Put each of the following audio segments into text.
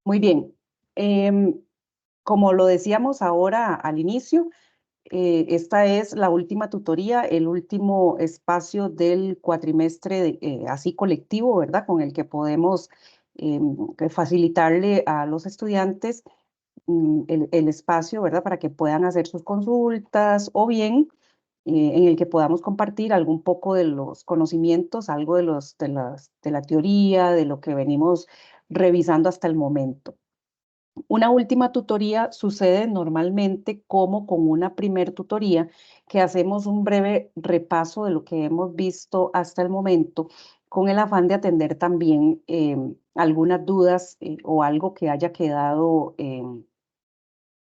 Muy bien. Como lo decíamos ahora al inicio, esta es la última tutoría, el último espacio del cuatrimestre así colectivo, ¿verdad? Con el que podemos que facilitarle a los estudiantes el espacio, ¿verdad? Para que puedan hacer sus consultas o bien en el que podamos compartir algún poco de los conocimientos, algo de la teoría, de lo que venimos revisando hasta el momento. Una última tutoría sucede normalmente como con una primer tutoría, que hacemos un breve repaso de lo que hemos visto hasta el momento, con el afán de atender también algunas dudas o algo que haya quedado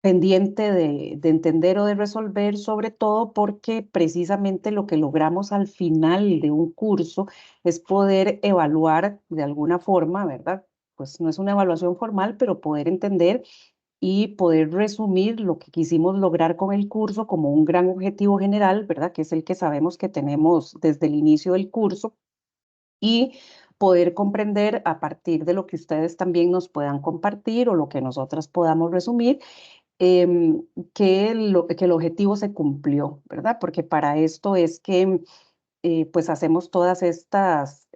pendiente de entender o de resolver, sobre todo porque precisamente lo que logramos al final de un curso es poder evaluar de alguna forma, ¿verdad? Pues no es una evaluación formal, pero poder entender y poder resumir lo que quisimos lograr con el curso como un gran objetivo general, ¿verdad? Que es el que sabemos que tenemos desde el inicio del curso y poder comprender a partir de lo que ustedes también nos puedan compartir o lo que nosotras podamos resumir, que el objetivo se cumplió, ¿verdad? Porque para esto es que pues hacemos todas estas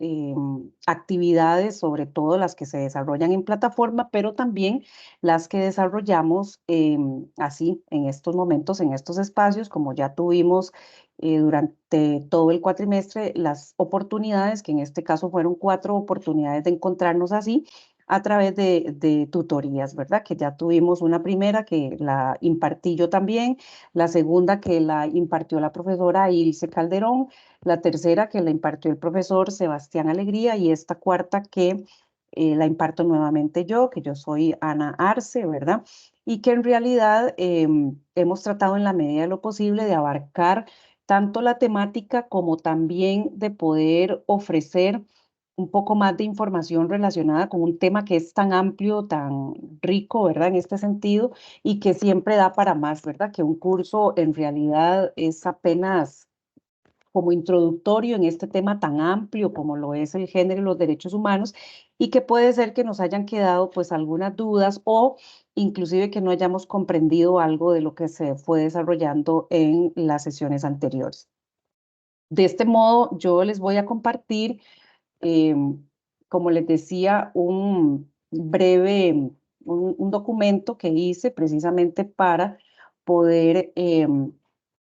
actividades, sobre todo las que se desarrollan en plataforma, pero también las que desarrollamos así en estos momentos, en estos espacios, como ya tuvimos durante todo el cuatrimestre, las oportunidades, que en este caso fueron 4 oportunidades de encontrarnos así a través de tutorías, ¿verdad? Que ya tuvimos una primera que la impartí yo también, la segunda que la impartió la profesora Ilse Calderón, la tercera que la impartió el profesor Sebastián Alegría y esta cuarta que la imparto nuevamente yo, que yo soy Ana Arce, ¿verdad? Y que en realidad hemos tratado en la medida de lo posible de abarcar tanto la temática como también de poder ofrecer un poco más de información relacionada con un tema que es tan amplio, tan rico, ¿verdad? En este sentido, y que siempre da para más, ¿verdad? Que un curso en realidad es apenas como introductorio en este tema tan amplio como lo es el género y los derechos humanos, y que puede ser que nos hayan quedado pues algunas dudas o inclusive que no hayamos comprendido algo de lo que se fue desarrollando en las sesiones anteriores. De este modo, yo les voy a compartir, como les decía, un breve, un documento que hice precisamente para poder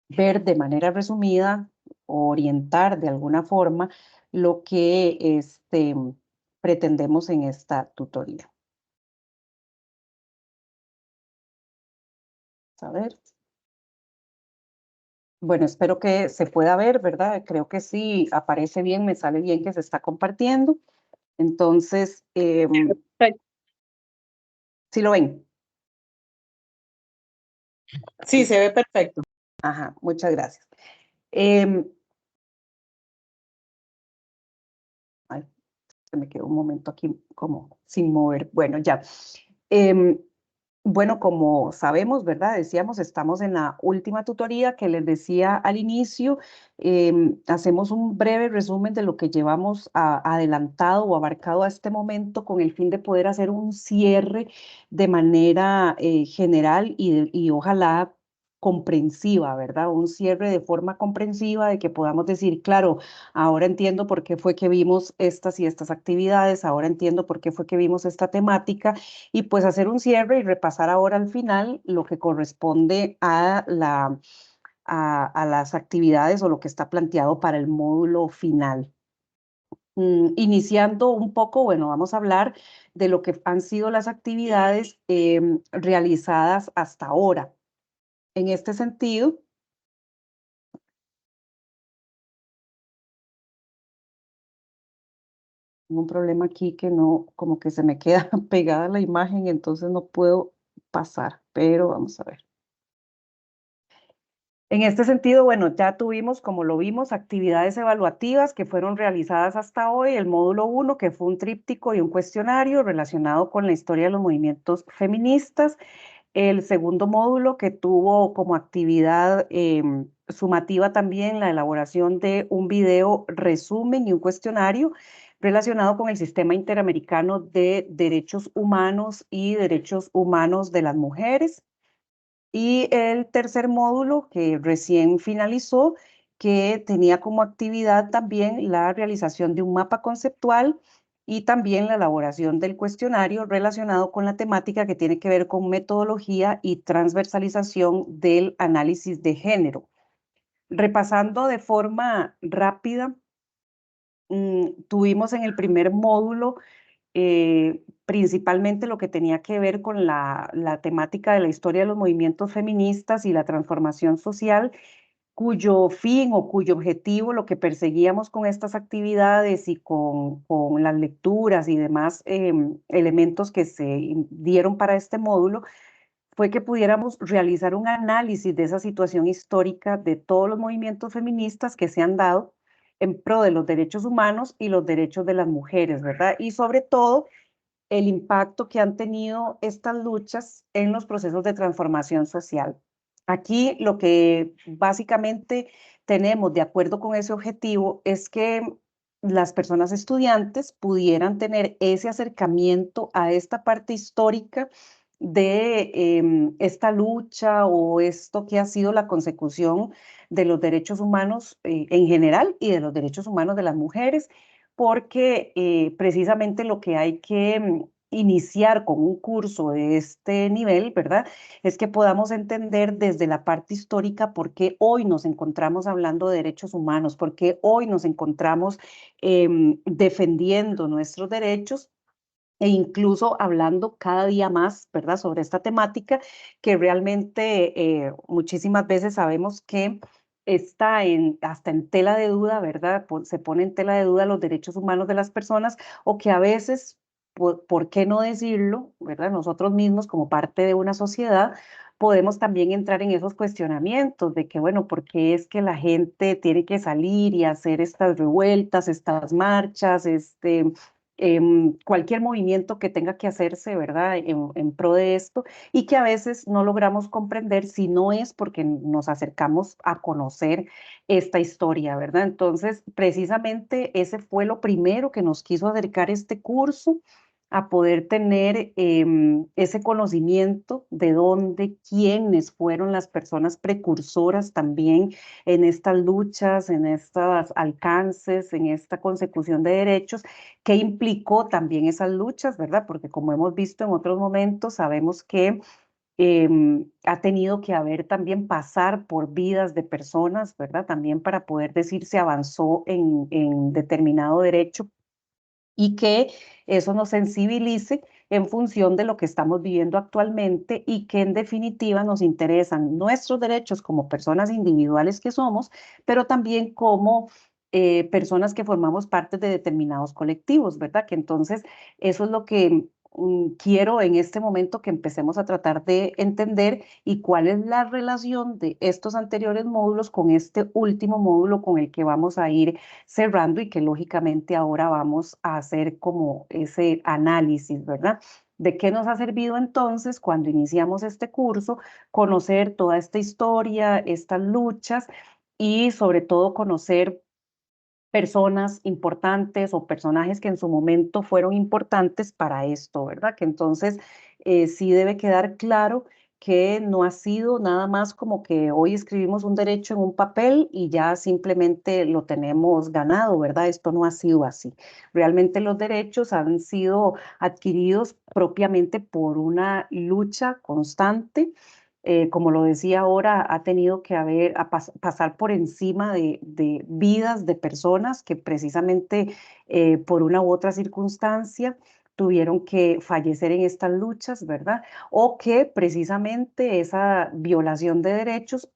ver de manera resumida, orientar de alguna forma lo que pretendemos en esta tutoría. A ver. Bueno, espero que se pueda ver, ¿verdad? Creo que sí, aparece bien, me sale bien que se está compartiendo. Entonces, ¿sí lo ven? Sí, se ve perfecto. Ajá, muchas gracias. Ay, se me quedó un momento aquí como sin mover. Bueno, ya. Em, Bueno, como sabemos, ¿verdad? Decíamos, estamos en la última tutoría que les decía al inicio. Hacemos un breve resumen de lo que llevamos adelantado o abarcado a este momento con el fin de poder hacer un cierre de manera general y ojalá comprensiva, ¿verdad? Un cierre de forma comprensiva de que podamos decir, claro, ahora entiendo por qué fue que vimos estas y estas actividades, ahora entiendo por qué fue que vimos esta temática y pues hacer un cierre y repasar ahora al final lo que corresponde a las actividades o lo que está planteado para el módulo final. Iniciando un poco, bueno, vamos a hablar de lo que han sido las actividades realizadas hasta ahora. En este sentido, tengo un problema aquí que no, como que se me queda pegada la imagen, entonces no puedo pasar, pero vamos a ver. En este sentido, bueno, ya tuvimos, como lo vimos, actividades evaluativas que fueron realizadas hasta hoy, el módulo 1, que fue un tríptico y un cuestionario relacionado con la historia de los movimientos feministas, el segundo módulo que tuvo como actividad sumativa también la elaboración de un video resumen y un cuestionario relacionado con el Sistema Interamericano de Derechos Humanos y Derechos Humanos de las Mujeres. Y el tercer módulo que recién finalizó, que tenía como actividad también la realización de un mapa conceptual y también la elaboración del cuestionario relacionado con la temática que tiene que ver con metodología y transversalización del análisis de género. Repasando de forma rápida, tuvimos en el primer módulo principalmente lo que tenía que ver con la temática de la historia de los movimientos feministas y la transformación social, cuyo fin o cuyo objetivo, lo que perseguíamos con estas actividades y con las lecturas y demás elementos que se dieron para este módulo, fue que pudiéramos realizar un análisis de esa situación histórica de todos los movimientos feministas que se han dado en pro de los derechos humanos y los derechos de las mujeres, ¿verdad? Y sobre todo el impacto que han tenido estas luchas en los procesos de transformación social. Aquí lo que básicamente tenemos de acuerdo con ese objetivo es que las personas estudiantes pudieran tener ese acercamiento a esta parte histórica de esta lucha o esto que ha sido la consecución de los derechos humanos en general y de los derechos humanos de las mujeres, porque precisamente lo que hay que iniciar con un curso de este nivel, ¿verdad? Es que podamos entender desde la parte histórica por qué hoy nos encontramos hablando de derechos humanos, por qué hoy nos encontramos defendiendo nuestros derechos e incluso hablando cada día más, ¿verdad?, sobre esta temática que realmente muchísimas veces sabemos que está hasta en tela de duda, ¿verdad? Se pone en tela de duda los derechos humanos de las personas o que a veces, ¿por qué no decirlo, ¿verdad? Nosotros mismos como parte de una sociedad podemos también entrar en esos cuestionamientos de que, bueno, ¿por qué es que la gente tiene que salir y hacer estas revueltas, estas marchas, cualquier movimiento que tenga que hacerse, ¿verdad?, en pro de esto, y que a veces no logramos comprender si no es porque nos acercamos a conocer esta historia, ¿verdad? Entonces, precisamente ese fue lo primero que nos quiso acercar este curso, a poder tener ese conocimiento de dónde, quiénes fueron las personas precursoras también en estas luchas, en estos alcances, en esta consecución de derechos, qué implicó también esas luchas, ¿verdad? Porque como hemos visto en otros momentos, sabemos que ha tenido que haber también pasar por vidas de personas, ¿verdad? También para poder decir se avanzó en determinado derecho y que eso nos sensibilice en función de lo que estamos viviendo actualmente y que en definitiva nos interesan nuestros derechos como personas individuales que somos, pero también como personas que formamos parte de determinados colectivos, ¿verdad? Que entonces eso es lo que quiero en este momento que empecemos a tratar de entender y cuál es la relación de estos anteriores módulos con este último módulo con el que vamos a ir cerrando y que lógicamente ahora vamos a hacer como ese análisis, ¿verdad? ¿De qué nos ha servido entonces cuando iniciamos este curso? Conocer toda esta historia, estas luchas y sobre todo conocer personas importantes o personajes que en su momento fueron importantes para esto, ¿verdad? Que entonces sí debe quedar claro que no ha sido nada más como que hoy escribimos un derecho en un papel y ya simplemente lo tenemos ganado, ¿verdad? Esto no ha sido así. Realmente los derechos han sido adquiridos propiamente por una lucha constante, como lo decía ahora, ha tenido que pasar por encima de vidas de personas que precisamente por una u otra circunstancia tuvieron que fallecer en estas luchas, ¿verdad? O que precisamente esa violación de derechos,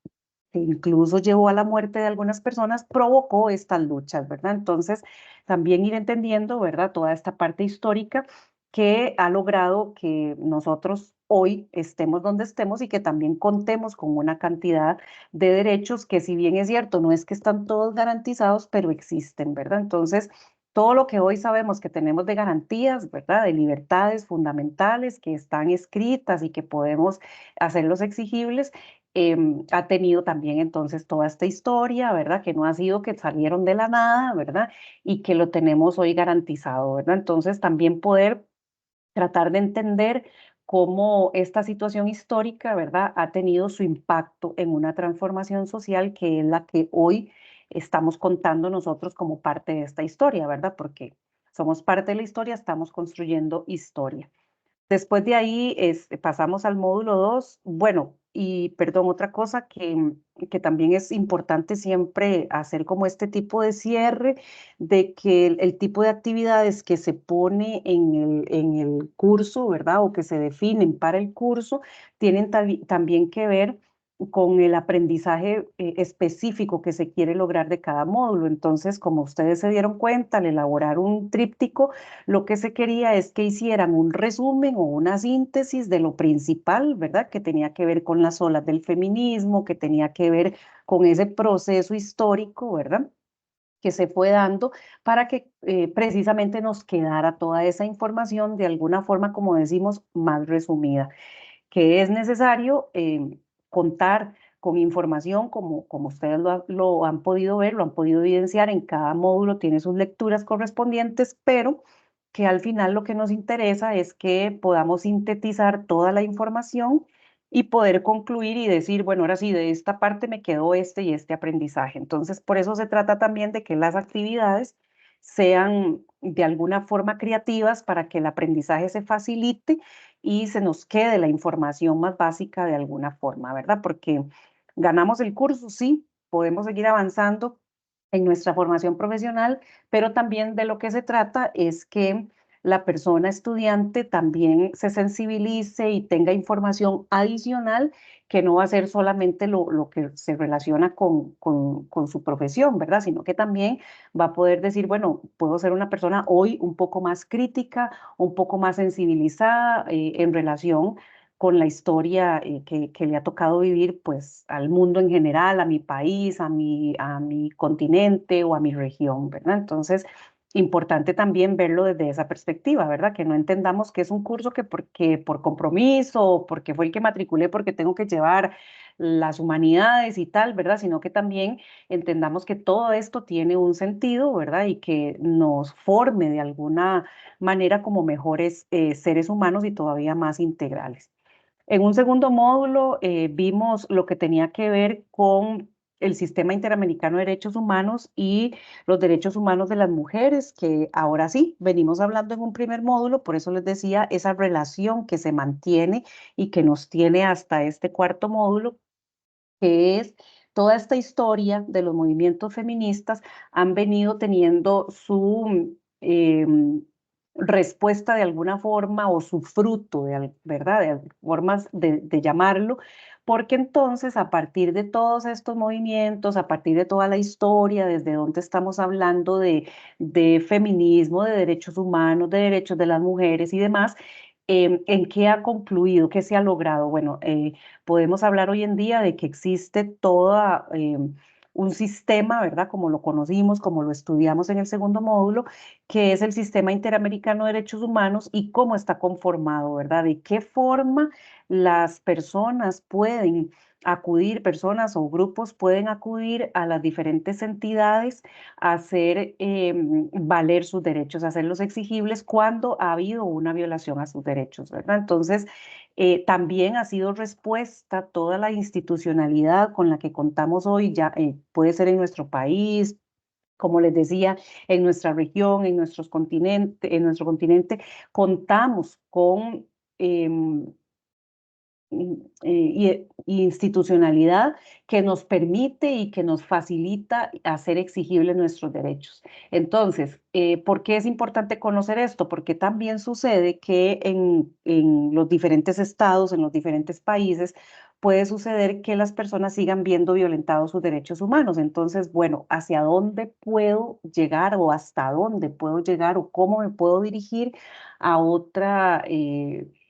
que incluso llevó a la muerte de algunas personas, provocó estas luchas, ¿verdad? Entonces, también ir entendiendo, ¿verdad? Toda esta parte histórica que ha logrado que nosotros hoy estemos donde estemos y que también contemos con una cantidad de derechos que si bien es cierto, no es que están todos garantizados, pero existen, ¿verdad? Entonces, todo lo que hoy sabemos que tenemos de garantías, ¿verdad? De libertades fundamentales que están escritas y que podemos hacerlos exigibles, ha tenido también entonces toda esta historia, ¿verdad? Que no ha sido que salieron de la nada, ¿verdad? Y que lo tenemos hoy garantizado, ¿verdad? Entonces también poder tratar de entender cómo esta situación histórica, ¿verdad?, ha tenido su impacto en una transformación social que es la que hoy estamos contando nosotros como parte de esta historia, ¿verdad? Porque somos parte de la historia, estamos construyendo historia. Después de ahí pasamos al módulo 2. Bueno, y perdón, otra cosa que también es importante siempre hacer como este tipo de cierre, de que el tipo de actividades que se pone en el curso, ¿verdad? O que se definen para el curso, tienen también que ver con el aprendizaje específico que se quiere lograr de cada módulo. Entonces, como ustedes se dieron cuenta, al elaborar un tríptico, lo que se quería es que hicieran un resumen o una síntesis de lo principal, ¿verdad? Que tenía que ver con las olas del feminismo, que tenía que ver con ese proceso histórico, ¿verdad? Que se fue dando para que precisamente nos quedara toda esa información de alguna forma, como decimos, más resumida, que es necesario contar con información, como ustedes lo han podido ver, lo han podido evidenciar, en cada módulo tiene sus lecturas correspondientes, pero que al final lo que nos interesa es que podamos sintetizar toda la información y poder concluir y decir, bueno, ahora sí, de esta parte me quedó este y este aprendizaje. Entonces, por eso se trata también de que las actividades sean de alguna forma creativas para que el aprendizaje se facilite y se nos quede la información más básica de alguna forma, ¿verdad? Porque ganamos el curso, sí, podemos seguir avanzando en nuestra formación profesional, pero también de lo que se trata es que la persona estudiante también se sensibilice y tenga información adicional que no va a ser solamente lo que se relaciona con su profesión, ¿verdad? Sino que también va a poder decir, bueno, puedo ser una persona hoy un poco más crítica, un poco más sensibilizada en relación con la historia que le ha tocado vivir pues al mundo en general, a mi país, a mi continente o a mi región, ¿verdad? Entonces, importante también verlo desde esa perspectiva, ¿verdad? Que no entendamos que es un curso que porque por compromiso o porque fue el que matriculé porque tengo que llevar las humanidades y tal, ¿verdad? Sino que también entendamos que todo esto tiene un sentido, ¿verdad? Y que nos forme de alguna manera como mejores seres humanos y todavía más integrales. En un segundo módulo vimos lo que tenía que ver con el Sistema Interamericano de Derechos Humanos y los derechos humanos de las mujeres, que ahora sí, venimos hablando en un primer módulo, por eso les decía esa relación que se mantiene y que nos tiene hasta este cuarto módulo, que es toda esta historia de los movimientos feministas han venido teniendo su respuesta de alguna forma o su fruto, ¿verdad? De formas de llamarlo, porque entonces a partir de todos estos movimientos, a partir de toda la historia, desde donde estamos hablando de feminismo, de derechos humanos, de derechos de las mujeres y demás, ¿en qué ha concluido? ¿Qué se ha logrado? Bueno, podemos hablar hoy en día de que existe toda un sistema, ¿verdad? Como lo conocimos, como lo estudiamos en el segundo módulo, que es el Sistema Interamericano de Derechos Humanos y cómo está conformado, ¿verdad? De qué forma las personas pueden acudir, personas o grupos pueden acudir a las diferentes entidades a hacer valer sus derechos, a hacerlos exigibles cuando ha habido una violación a sus derechos, ¿verdad? Entonces, también ha sido respuesta toda la institucionalidad con la que contamos hoy, ya puede ser en nuestro país, como les decía, en nuestra región, en nuestro continente, contamos con y institucionalidad que nos permite y que nos facilita hacer exigibles nuestros derechos. Entonces, ¿por qué es importante conocer esto? Porque también sucede que en los diferentes estados, en los diferentes países, puede suceder que las personas sigan viendo violentados sus derechos humanos. Entonces, bueno, ¿hacia dónde puedo llegar o hasta dónde puedo llegar o cómo me puedo dirigir a otra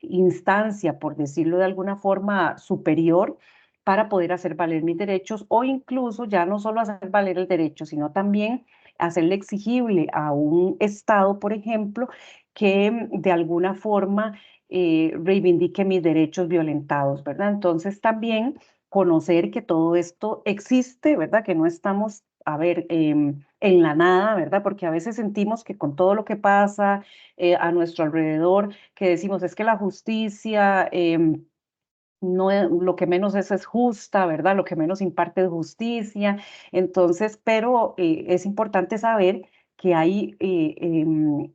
instancia, por decirlo de alguna forma, superior para poder hacer valer mis derechos o incluso ya no solo hacer valer el derecho, sino también hacerle exigible a un Estado, por ejemplo, que de alguna forma reivindique mis derechos violentados, ¿verdad? Entonces también conocer que todo esto existe, ¿verdad? Que no estamos, a ver, en la nada, ¿verdad? Porque a veces sentimos que con todo lo que pasa a nuestro alrededor, que decimos, es que la justicia no lo que menos es justa, ¿verdad? Lo que menos imparte es justicia. Entonces, pero es importante saber que hay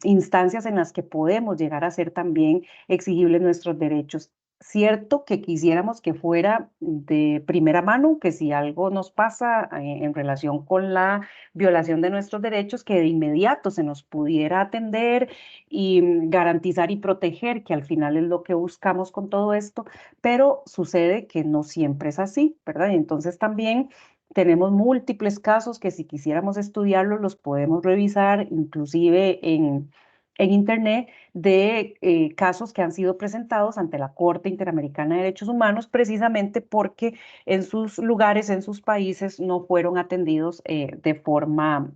instancias en las que podemos llegar a ser también exigibles nuestros derechos. Cierto que quisiéramos que fuera de primera mano, que si algo nos pasa en relación con la violación de nuestros derechos, que de inmediato se nos pudiera atender y garantizar y proteger, que al final es lo que buscamos con todo esto, pero sucede que no siempre es así, ¿verdad? Y entonces también tenemos múltiples casos que si quisiéramos estudiarlos los podemos revisar, inclusive en Internet, de casos que han sido presentados ante la Corte Interamericana de Derechos Humanos, precisamente porque en sus lugares, en sus países, no fueron atendidos de forma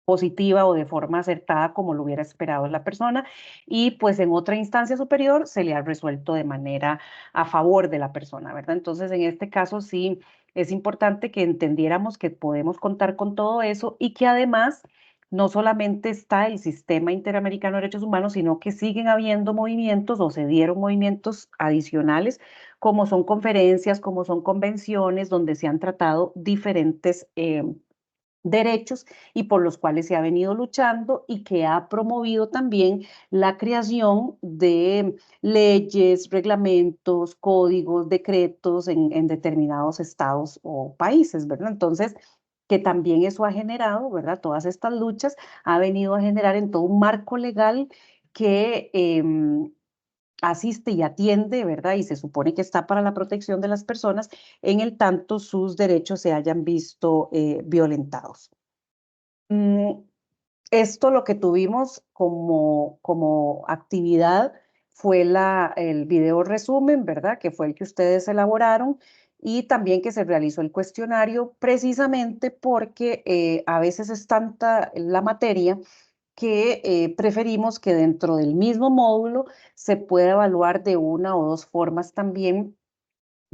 positiva o de forma acertada como lo hubiera esperado la persona y pues en otra instancia superior se le ha resuelto de manera a favor de la persona, ¿verdad? Entonces en este caso sí es importante que entendiéramos que podemos contar con todo eso y que además no solamente está el Sistema Interamericano de Derechos Humanos, sino que siguen habiendo movimientos o se dieron movimientos adicionales como son conferencias, como son convenciones donde se han tratado diferentes derechos y por los cuales se ha venido luchando y que ha promovido también la creación de leyes, reglamentos, códigos, decretos en determinados estados o países, ¿verdad? Entonces, que también eso ha generado, ¿verdad? Todas estas luchas ha venido a generar en todo un marco legal que asiste y atiende, ¿verdad? Y se supone que está para la protección de las personas en el tanto sus derechos se hayan visto violentados. Mm, Esto lo que tuvimos como actividad fue el video resumen, ¿verdad? Que fue el que ustedes elaboraron y también que se realizó el cuestionario precisamente porque a veces es tanta la materia que preferimos que dentro del mismo módulo se pueda evaluar de una o dos formas también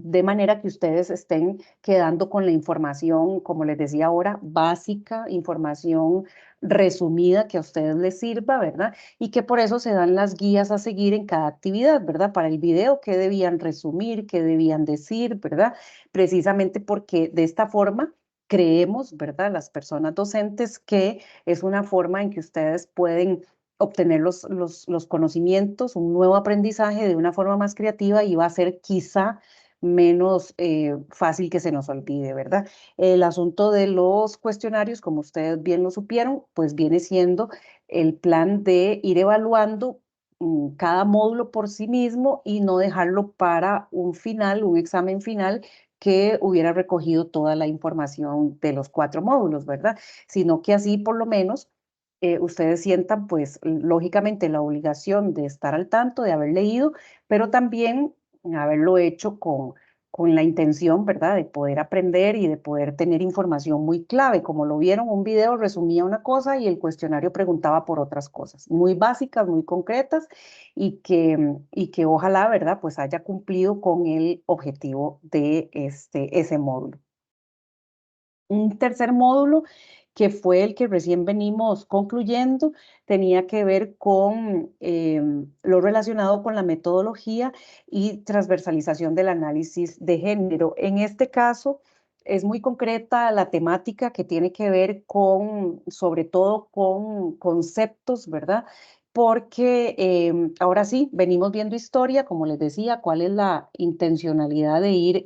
de manera que ustedes estén quedando con la información, como les decía ahora, básica, información resumida que a ustedes les sirva, ¿verdad? Y que por eso se dan las guías a seguir en cada actividad, ¿verdad? Para el video, qué debían resumir, qué debían decir, ¿verdad? Precisamente porque de esta forma creemos, ¿verdad? Las personas docentes que es una forma en que ustedes pueden obtener los conocimientos, un nuevo aprendizaje de una forma más creativa y va a ser quizá menos fácil que se nos olvide, ¿verdad? El asunto de los cuestionarios, como ustedes bien lo supieron, pues viene siendo el plan de ir evaluando cada módulo por sí mismo y no dejarlo para un final, un examen final que hubiera recogido toda la información de los 4 módulos, ¿verdad? Sino que así por lo menos ustedes sientan pues lógicamente la obligación de estar al tanto, de haber leído, pero también haberlo hecho con la intención, ¿verdad?, de poder aprender y de poder tener información muy clave. Como lo vieron, un video resumía una cosa y el cuestionario preguntaba por otras cosas, muy básicas, muy concretas y que ojalá, ¿verdad?, pues haya cumplido con el objetivo de ese módulo. Un tercer módulo, que fue el que recién venimos concluyendo, tenía que ver con lo relacionado con la metodología y transversalización del análisis de género. En este caso, es muy concreta la temática que tiene que ver con, sobre todo con conceptos, ¿verdad? Porque ahora sí, venimos viendo historia, como les decía, cuál es la intencionalidad de ir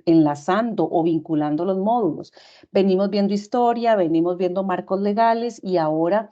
enlazando o vinculando los módulos. Venimos viendo historia, venimos viendo marcos legales y ahora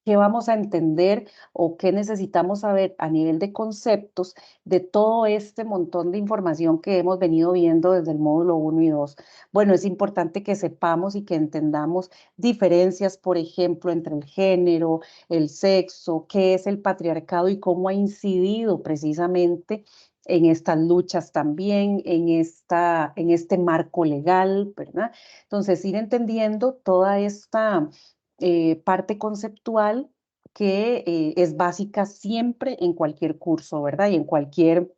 qué vamos a entender o qué necesitamos saber a nivel de conceptos de todo este montón de información que hemos venido viendo desde el módulo 1 y 2. Bueno, es importante que sepamos y que entendamos diferencias, por ejemplo, entre el género, el sexo, qué es el patriarcado y cómo ha incidido precisamente en estas luchas también, en este marco legal, ¿verdad? Entonces, ir entendiendo toda esta parte conceptual que es básica siempre en cualquier curso, ¿verdad? Y en cualquier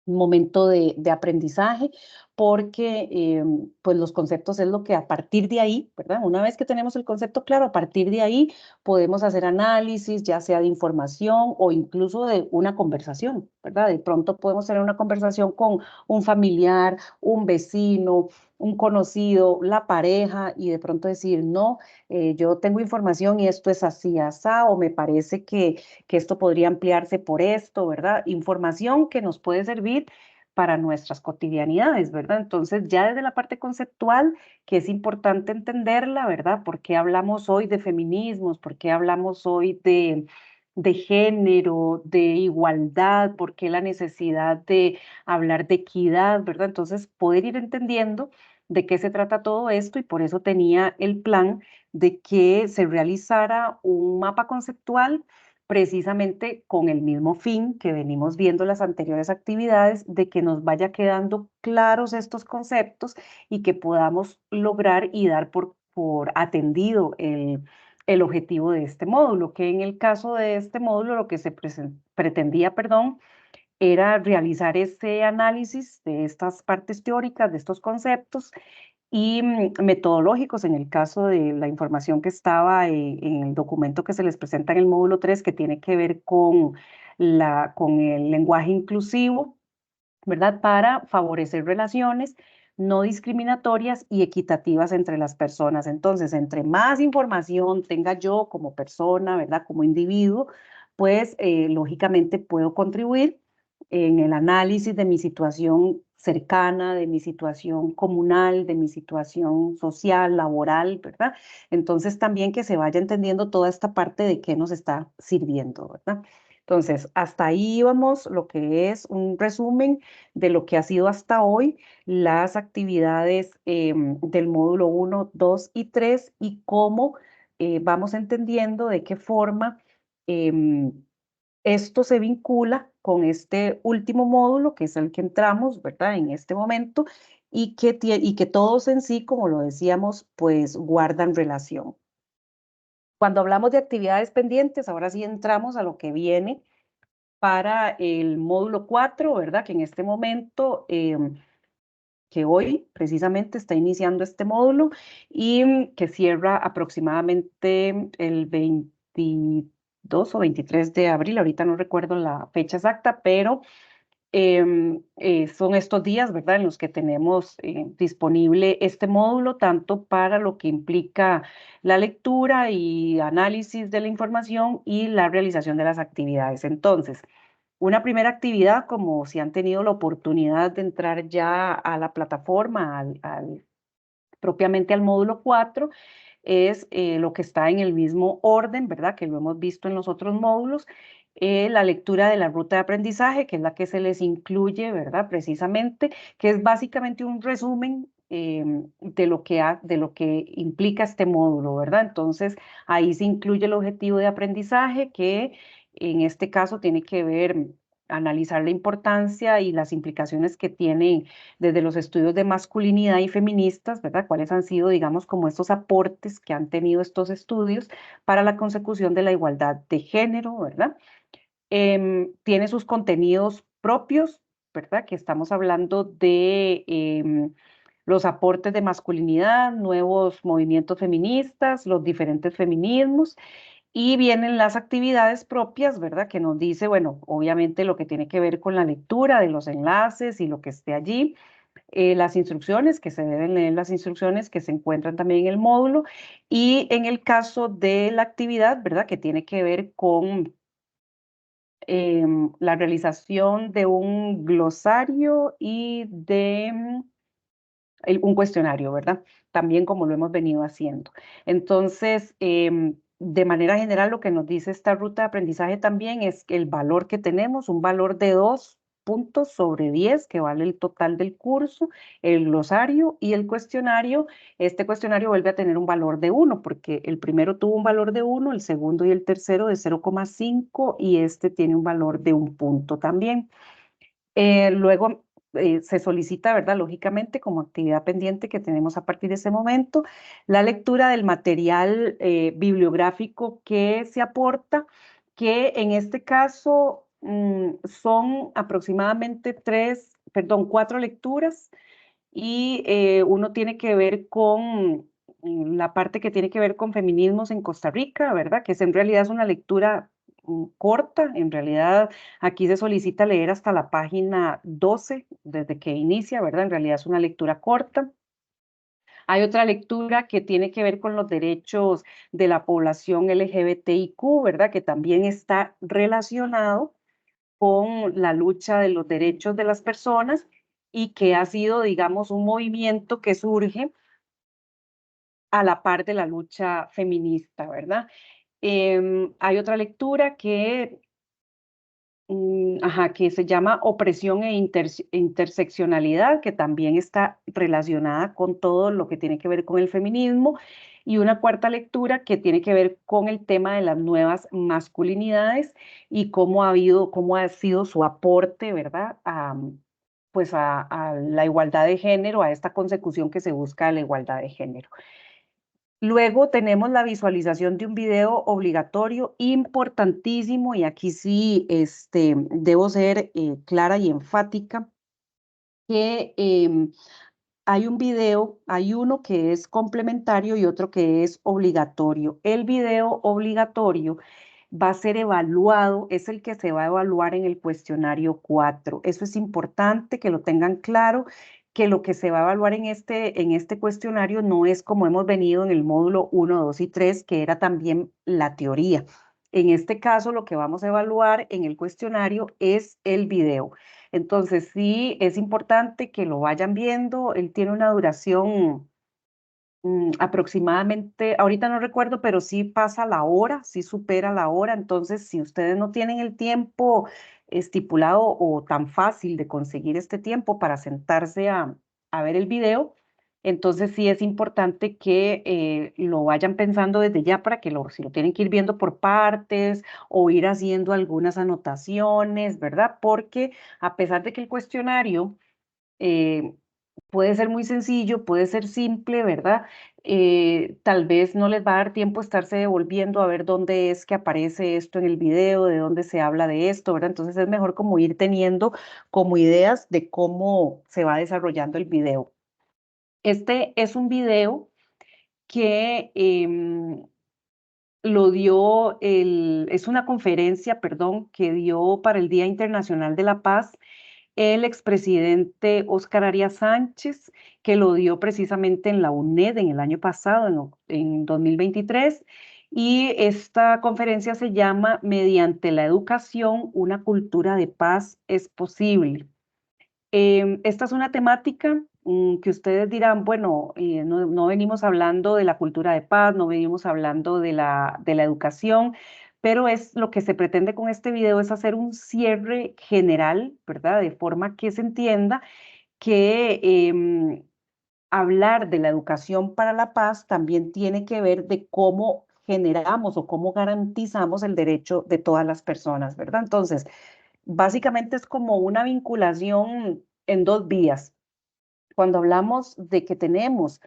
momento de aprendizaje, porque pues los conceptos es lo que a partir de ahí, ¿verdad? Una vez que tenemos el concepto claro, a partir de ahí podemos hacer análisis, ya sea de información o incluso de una conversación, ¿verdad? De pronto podemos tener una conversación con un familiar, un vecino, un conocido, la pareja, y de pronto decir, no, yo tengo información y esto es así, asá, o me parece que esto podría ampliarse por esto, ¿verdad? Información que nos puede servir para nuestras cotidianidades, ¿verdad? Entonces, ya desde la parte conceptual, que es importante entenderla, ¿verdad? ¿Por qué hablamos hoy de feminismos? ¿Por qué hablamos hoy de género, de igualdad? ¿Por qué la necesidad de hablar de equidad, ¿verdad? Entonces, poder ir entendiendo de qué se trata todo esto, y por eso tenía el plan de que se realizara un mapa conceptual precisamente con el mismo fin que venimos viendo las anteriores actividades, de que nos vaya quedando claros estos conceptos y que podamos lograr y dar por atendido el objetivo de este módulo, que en el caso de este módulo lo que se pretendía, perdón, era realizar ese análisis de estas partes teóricas, de estos conceptos y metodológicos en el caso de la información que estaba en el documento que se les presenta en el módulo 3, que tiene que ver con el lenguaje inclusivo, ¿verdad? Para favorecer relaciones no discriminatorias y equitativas entre las personas. Entonces, entre más información tenga yo como persona, ¿verdad? Como individuo, pues lógicamente puedo contribuir en el análisis de mi situación cercana, de mi situación comunal, de mi situación social, laboral, ¿verdad? Entonces también que se vaya entendiendo toda esta parte de qué nos está sirviendo, ¿verdad? Entonces, hasta ahí vamos lo que es un resumen de lo que ha sido hasta hoy las actividades del módulo 1, 2 y 3, y cómo vamos entendiendo de qué forma em, esto se vincula con este último módulo, que es el que entramos, ¿verdad? En este momento, y que todos en sí, como lo decíamos, pues guardan relación. Cuando hablamos de actividades pendientes, ahora sí entramos a lo que viene para el módulo 4, ¿verdad? Que en este momento, que hoy precisamente está iniciando este módulo y que cierra aproximadamente el 22 o 23 de abril, ahorita no recuerdo la fecha exacta, pero son estos días, ¿verdad?, en los que tenemos disponible este módulo, tanto para lo que implica la lectura y análisis de la información y la realización de las actividades. Entonces, una primera actividad, como si han tenido la oportunidad de entrar ya a la plataforma, propiamente al módulo 4, es lo que está en el mismo orden, ¿verdad? Que lo hemos visto en los otros módulos, la lectura de la ruta de aprendizaje, que es la que se les incluye, ¿verdad? Precisamente, que es básicamente un resumen de lo que implica este módulo, ¿verdad? Entonces, ahí se incluye el objetivo de aprendizaje, que en este caso tiene que ver analizar la importancia y las implicaciones que tienen desde los estudios de masculinidad y feministas, ¿verdad? ¿Cuáles han sido, digamos, como estos aportes que han tenido estos estudios para la consecución de la igualdad de género, ¿verdad? Tiene sus contenidos propios, ¿verdad? Que estamos hablando de los aportes de masculinidad, nuevos movimientos feministas, los diferentes feminismos, y vienen las actividades propias, ¿verdad? Que nos dice, bueno, obviamente lo que tiene que ver con la lectura de los enlaces y lo que esté allí, las instrucciones, que se deben leer las instrucciones que se encuentran también en el módulo, y en el caso de la actividad, ¿verdad? Que tiene que ver con la realización de un glosario y de un cuestionario, ¿verdad? También como lo hemos venido haciendo. Entonces, de manera general, lo que nos dice esta ruta de aprendizaje también es que el valor que tenemos, un valor de 2 puntos sobre 10, que vale el total del curso, el glosario y el cuestionario. Este cuestionario vuelve a tener un valor de 1, porque el primero tuvo un valor de 1, el segundo y el tercero de 0,5, y este tiene un valor de 1 punto también. Luego se solicita, ¿verdad? Lógicamente, como actividad pendiente que tenemos a partir de ese momento, la lectura del material bibliográfico que se aporta, que en este caso son aproximadamente 4 lecturas y uno tiene que ver con la parte que tiene que ver con feminismos en Costa Rica, ¿verdad? Que en realidad es una lectura corta, en realidad aquí se solicita leer hasta la página 12 desde que inicia, ¿verdad? En realidad es una lectura corta. Hay otra lectura que tiene que ver con los derechos de la población LGBTIQ, ¿verdad? Que también está relacionado con la lucha de los derechos de las personas y que ha sido, digamos, un movimiento que surge a la par de la lucha feminista, ¿verdad? Hay otra lectura que ajá, que se llama opresión e interseccionalidad, que también está relacionada con todo lo que tiene que ver con el feminismo, y una cuarta lectura que tiene que ver con el tema de las nuevas masculinidades y cómo ha sido su aporte, ¿verdad? Pues a la igualdad de género, a esta consecución que se busca de la igualdad de género. Luego tenemos la visualización de un video obligatorio importantísimo y aquí sí debo ser clara y enfática que hay un video, hay uno que es complementario y otro que es obligatorio. El video obligatorio va a ser evaluado, es el que se va a evaluar en el cuestionario 4. Eso es importante que lo tengan claro, que lo que se va a evaluar en este cuestionario no es como hemos venido en el módulo 1, 2 y 3, que era también la teoría. En este caso, lo que vamos a evaluar en el cuestionario es el video. Entonces, sí, es importante que lo vayan viendo. Él tiene una duración aproximadamente, ahorita no recuerdo, pero sí pasa la hora, sí supera la hora. Entonces, si ustedes no tienen el tiempo estipulado o tan fácil de conseguir este tiempo para sentarse a ver el video, entonces sí es importante que lo vayan pensando desde ya para que si lo tienen que ir viendo por partes o ir haciendo algunas anotaciones, ¿verdad? Porque a pesar de que el cuestionario eh, puede ser muy sencillo, puede ser simple, ¿verdad? Tal vez no les va a dar tiempo estarse devolviendo a ver dónde es que aparece esto en el video, de dónde se habla de esto, ¿verdad? Entonces es mejor como ir teniendo como ideas de cómo se va desarrollando el video. Este es un video que lo dio es una conferencia, perdón, que dio para el Día Internacional de la Paz el expresidente Óscar Arias Sánchez, que lo dio precisamente en la UNED en el año pasado, en 2023. Y esta conferencia se llama Mediante la educación, una cultura de paz es posible. Esta es una temática que ustedes dirán, bueno, no venimos hablando de la cultura de paz, no venimos hablando de la educación, pero es lo que se pretende con este video es hacer un cierre general, ¿verdad? De forma que se entienda que hablar de la educación para la paz también tiene que ver de cómo generamos o cómo garantizamos el derecho de todas las personas, ¿verdad? Entonces, básicamente es como una vinculación en dos vías. Cuando hablamos de que tenemos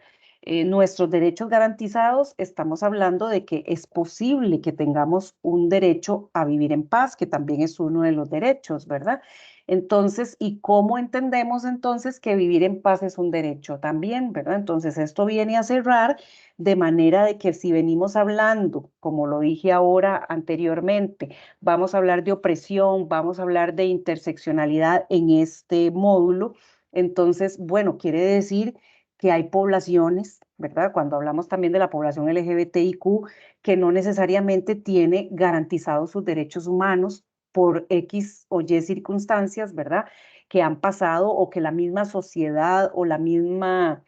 nuestros derechos garantizados, estamos hablando de que es posible que tengamos un derecho a vivir en paz, que también es uno de los derechos, ¿verdad? Entonces, ¿y cómo entendemos entonces que vivir en paz es un derecho también, ¿verdad? Entonces, esto viene a cerrar de manera de que si venimos hablando, como lo dije ahora anteriormente, vamos a hablar de opresión, vamos a hablar de interseccionalidad en este módulo. Entonces, bueno, quiere decir que hay poblaciones, ¿verdad? Cuando hablamos también de la población LGBTIQ, que no necesariamente tiene garantizados sus derechos humanos por X o Y circunstancias, ¿verdad? Que han pasado o que la misma sociedad o la misma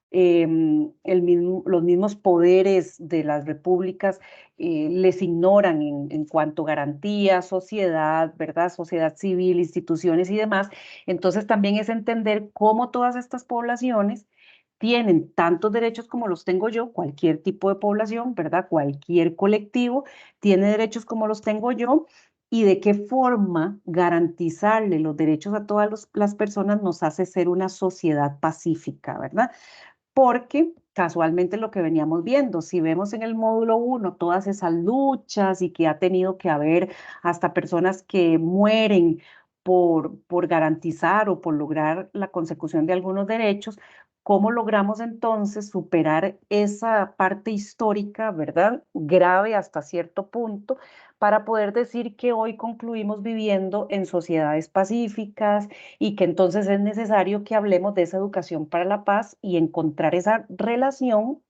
los mismos poderes de las repúblicas les ignoran en cuanto a garantías, sociedad, ¿verdad? Sociedad civil, instituciones y demás. Entonces también es entender cómo todas estas poblaciones tienen tantos derechos como los tengo yo, cualquier tipo de población, ¿verdad? Cualquier colectivo tiene derechos como los tengo yo y de qué forma garantizarle los derechos a todas las personas nos hace ser una sociedad pacífica, ¿verdad? Porque casualmente lo que veníamos viendo, si vemos en el módulo 1 todas esas luchas y que ha tenido que haber hasta personas que mueren por garantizar o por lograr la consecución de algunos derechos, ¿cómo logramos entonces superar esa parte histórica, ¿verdad? Grave hasta cierto punto, para poder decir que hoy concluimos viviendo en sociedades pacíficas y que entonces es necesario que hablemos de esa educación para la paz y encontrar esa relación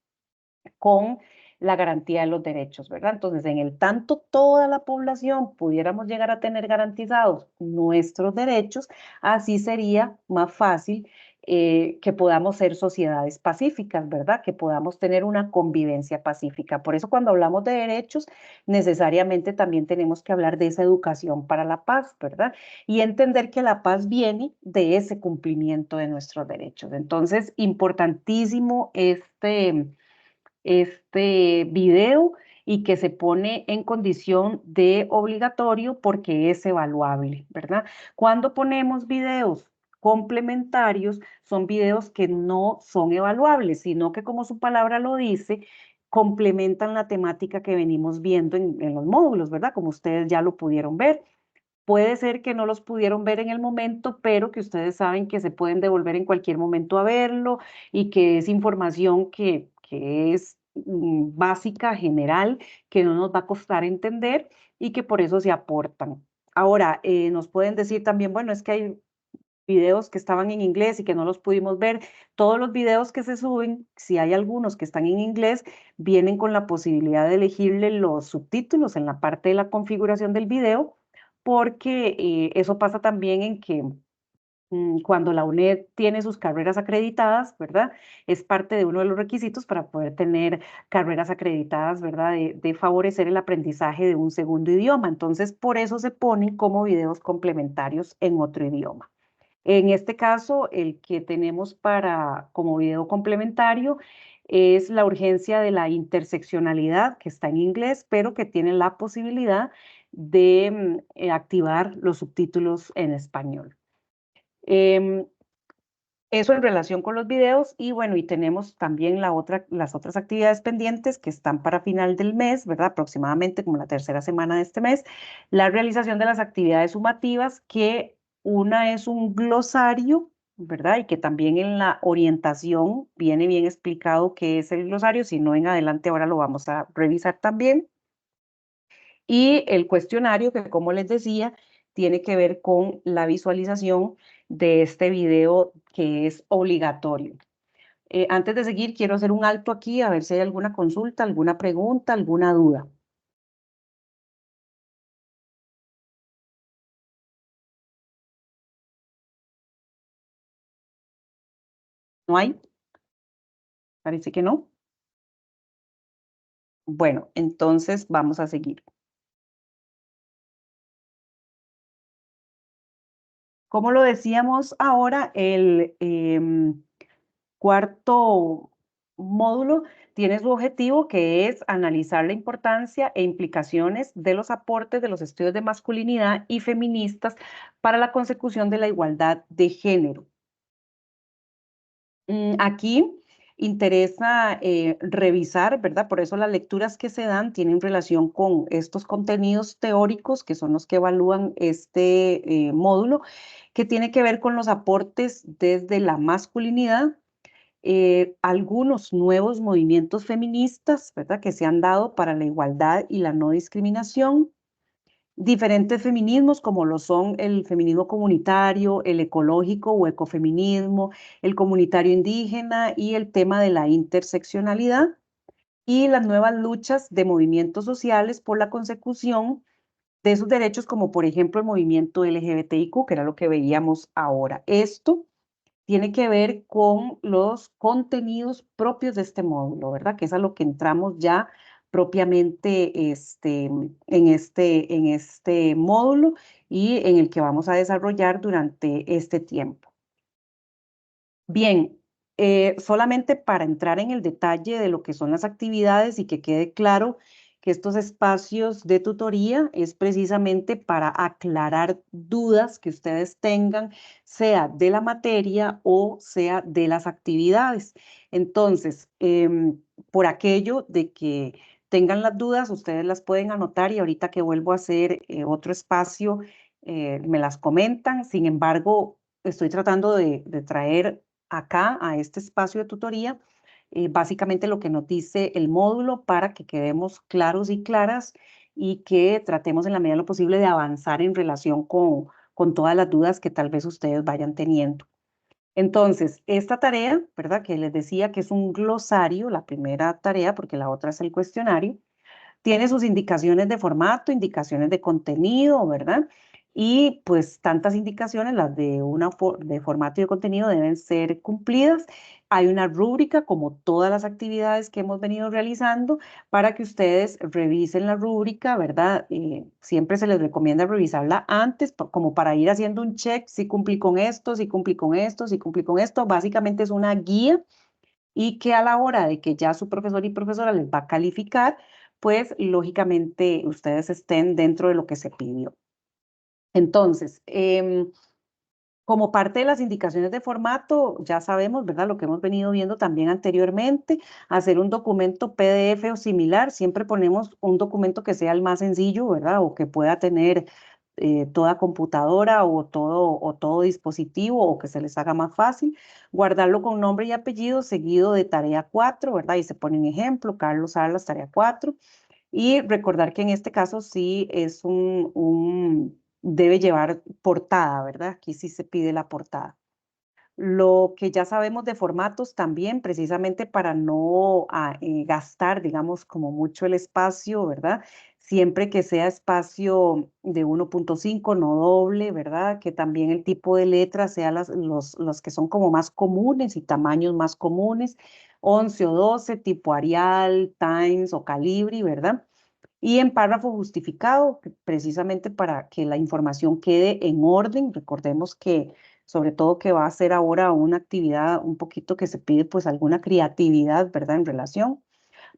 con la garantía de los derechos, ¿verdad? Entonces, en el tanto toda la población pudiéramos llegar a tener garantizados nuestros derechos, así sería más fácil que podamos ser sociedades pacíficas, ¿verdad? Que podamos tener una convivencia pacífica. Por eso cuando hablamos de derechos, necesariamente también tenemos que hablar de esa educación para la paz, ¿verdad? Y entender que la paz viene de ese cumplimiento de nuestros derechos. Entonces, importantísimo este video y que se pone en condición de obligatorio porque es evaluable, ¿verdad? Cuando ponemos videos complementarios, son videos que no son evaluables, sino que como su palabra lo dice, complementan la temática que venimos viendo en los módulos, ¿verdad? Como ustedes ya lo pudieron ver. Puede ser que no los pudieron ver en el momento, pero que ustedes saben que se pueden devolver en cualquier momento a verlo y que es información que es básica, general, que no nos va a costar entender y que por eso se aportan. Ahora, nos pueden decir también, bueno, es que hay videos que estaban en inglés y que no los pudimos ver. Todos los videos que se suben, si hay algunos que están en inglés, vienen con la posibilidad de elegirle los subtítulos en la parte de la configuración del video, porque eso pasa también en que cuando la UNED tiene sus carreras acreditadas, ¿verdad? Es parte de uno de los requisitos para poder tener carreras acreditadas, ¿verdad? De favorecer el aprendizaje de un segundo idioma. Entonces, por eso se ponen como videos complementarios en otro idioma. En este caso, el que tenemos como video complementario es la urgencia de la interseccionalidad, que está en inglés, pero que tiene la posibilidad de activar los subtítulos en español. Em, Eso en relación con los videos y bueno, y tenemos también las otras actividades pendientes que están para final del mes, ¿verdad? Aproximadamente como la tercera semana de este mes, la realización de las actividades sumativas, que una es un glosario, ¿verdad? Y que también en la orientación viene bien explicado qué es el glosario, si no en adelante ahora lo vamos a revisar también. Y el cuestionario, que como les decía, tiene que ver con la visualización de este video que es obligatorio. Antes de seguir, quiero hacer un alto aquí a ver si hay alguna consulta, alguna pregunta, alguna duda. ¿No hay? Parece que no. Bueno, entonces vamos a seguir. Como lo decíamos ahora, el cuarto módulo tiene su objetivo, que es analizar la importancia e implicaciones de los aportes de los estudios de masculinidad y feministas para la consecución de la igualdad de género. Aquí interesa revisar, ¿verdad? Por eso las lecturas que se dan tienen relación con estos contenidos teóricos, que son los que evalúan este módulo, que tiene que ver con los aportes desde la masculinidad, algunos nuevos movimientos feministas, ¿verdad? Que se han dado para la igualdad y la no discriminación, diferentes feminismos como lo son el feminismo comunitario, el ecológico o ecofeminismo, el comunitario indígena y el tema de la interseccionalidad y las nuevas luchas de movimientos sociales por la consecución de esos derechos, como por ejemplo el movimiento LGBTIQ, que era lo que veíamos ahora. Esto tiene que ver con los contenidos propios de este módulo, ¿verdad? Que es a lo que entramos ya propiamente en este módulo y en el que vamos a desarrollar durante este tiempo. Bien, solamente para entrar en el detalle de lo que son las actividades y que quede claro que estos espacios de tutoría es precisamente para aclarar dudas que ustedes tengan, sea de la materia o sea de las actividades. Entonces, por aquello de que tengan las dudas, ustedes las pueden anotar y ahorita que vuelvo a hacer otro espacio me las comentan. Sin embargo, estoy tratando de traer acá a este espacio de tutoría básicamente lo que nos dice el módulo para que quedemos claros y claras y que tratemos en la medida de lo posible de avanzar en relación con todas las dudas que tal vez ustedes vayan teniendo. Entonces, esta tarea, ¿verdad? Que les decía que es un glosario, la primera tarea, porque la otra es el cuestionario, tiene sus indicaciones de formato, indicaciones de contenido, ¿verdad? Y pues tantas indicaciones, las de, de formato y de contenido deben ser cumplidas. Hay una rúbrica, como todas las actividades que hemos venido realizando, para que ustedes revisen la rúbrica, ¿verdad? Siempre se les recomienda revisarla antes, como para ir haciendo un check, si cumplí con esto, si cumplí con esto, si cumplí con esto. Básicamente es una guía y que a la hora de que ya su profesor y profesora les va a calificar, pues lógicamente ustedes estén dentro de lo que se pidió. Entonces, como parte de las indicaciones de formato, ya sabemos, ¿verdad? Lo que hemos venido viendo también anteriormente, hacer un documento PDF o similar, siempre ponemos un documento que sea el más sencillo, ¿verdad? O que pueda tener toda computadora o todo dispositivo o que se les haga más fácil. Guardarlo con nombre y apellido seguido de tarea 4, ¿verdad? Y se pone un ejemplo, Carlos Salas, tarea 4. Y recordar que en este caso sí es debe llevar portada, ¿verdad? Aquí sí se pide la portada. Lo que ya sabemos de formatos también, precisamente para no gastar, digamos, como mucho el espacio, ¿verdad? Siempre que sea espacio de 1.5, no doble, ¿verdad? Que también el tipo de letras sea los que son como más comunes y tamaños más comunes, 11 o 12, tipo Arial, Times o Calibri, ¿verdad? Y en párrafo justificado, precisamente para que la información quede en orden. Recordemos que, sobre todo que va a ser ahora una actividad un poquito que se pide pues alguna creatividad, ¿verdad? En relación.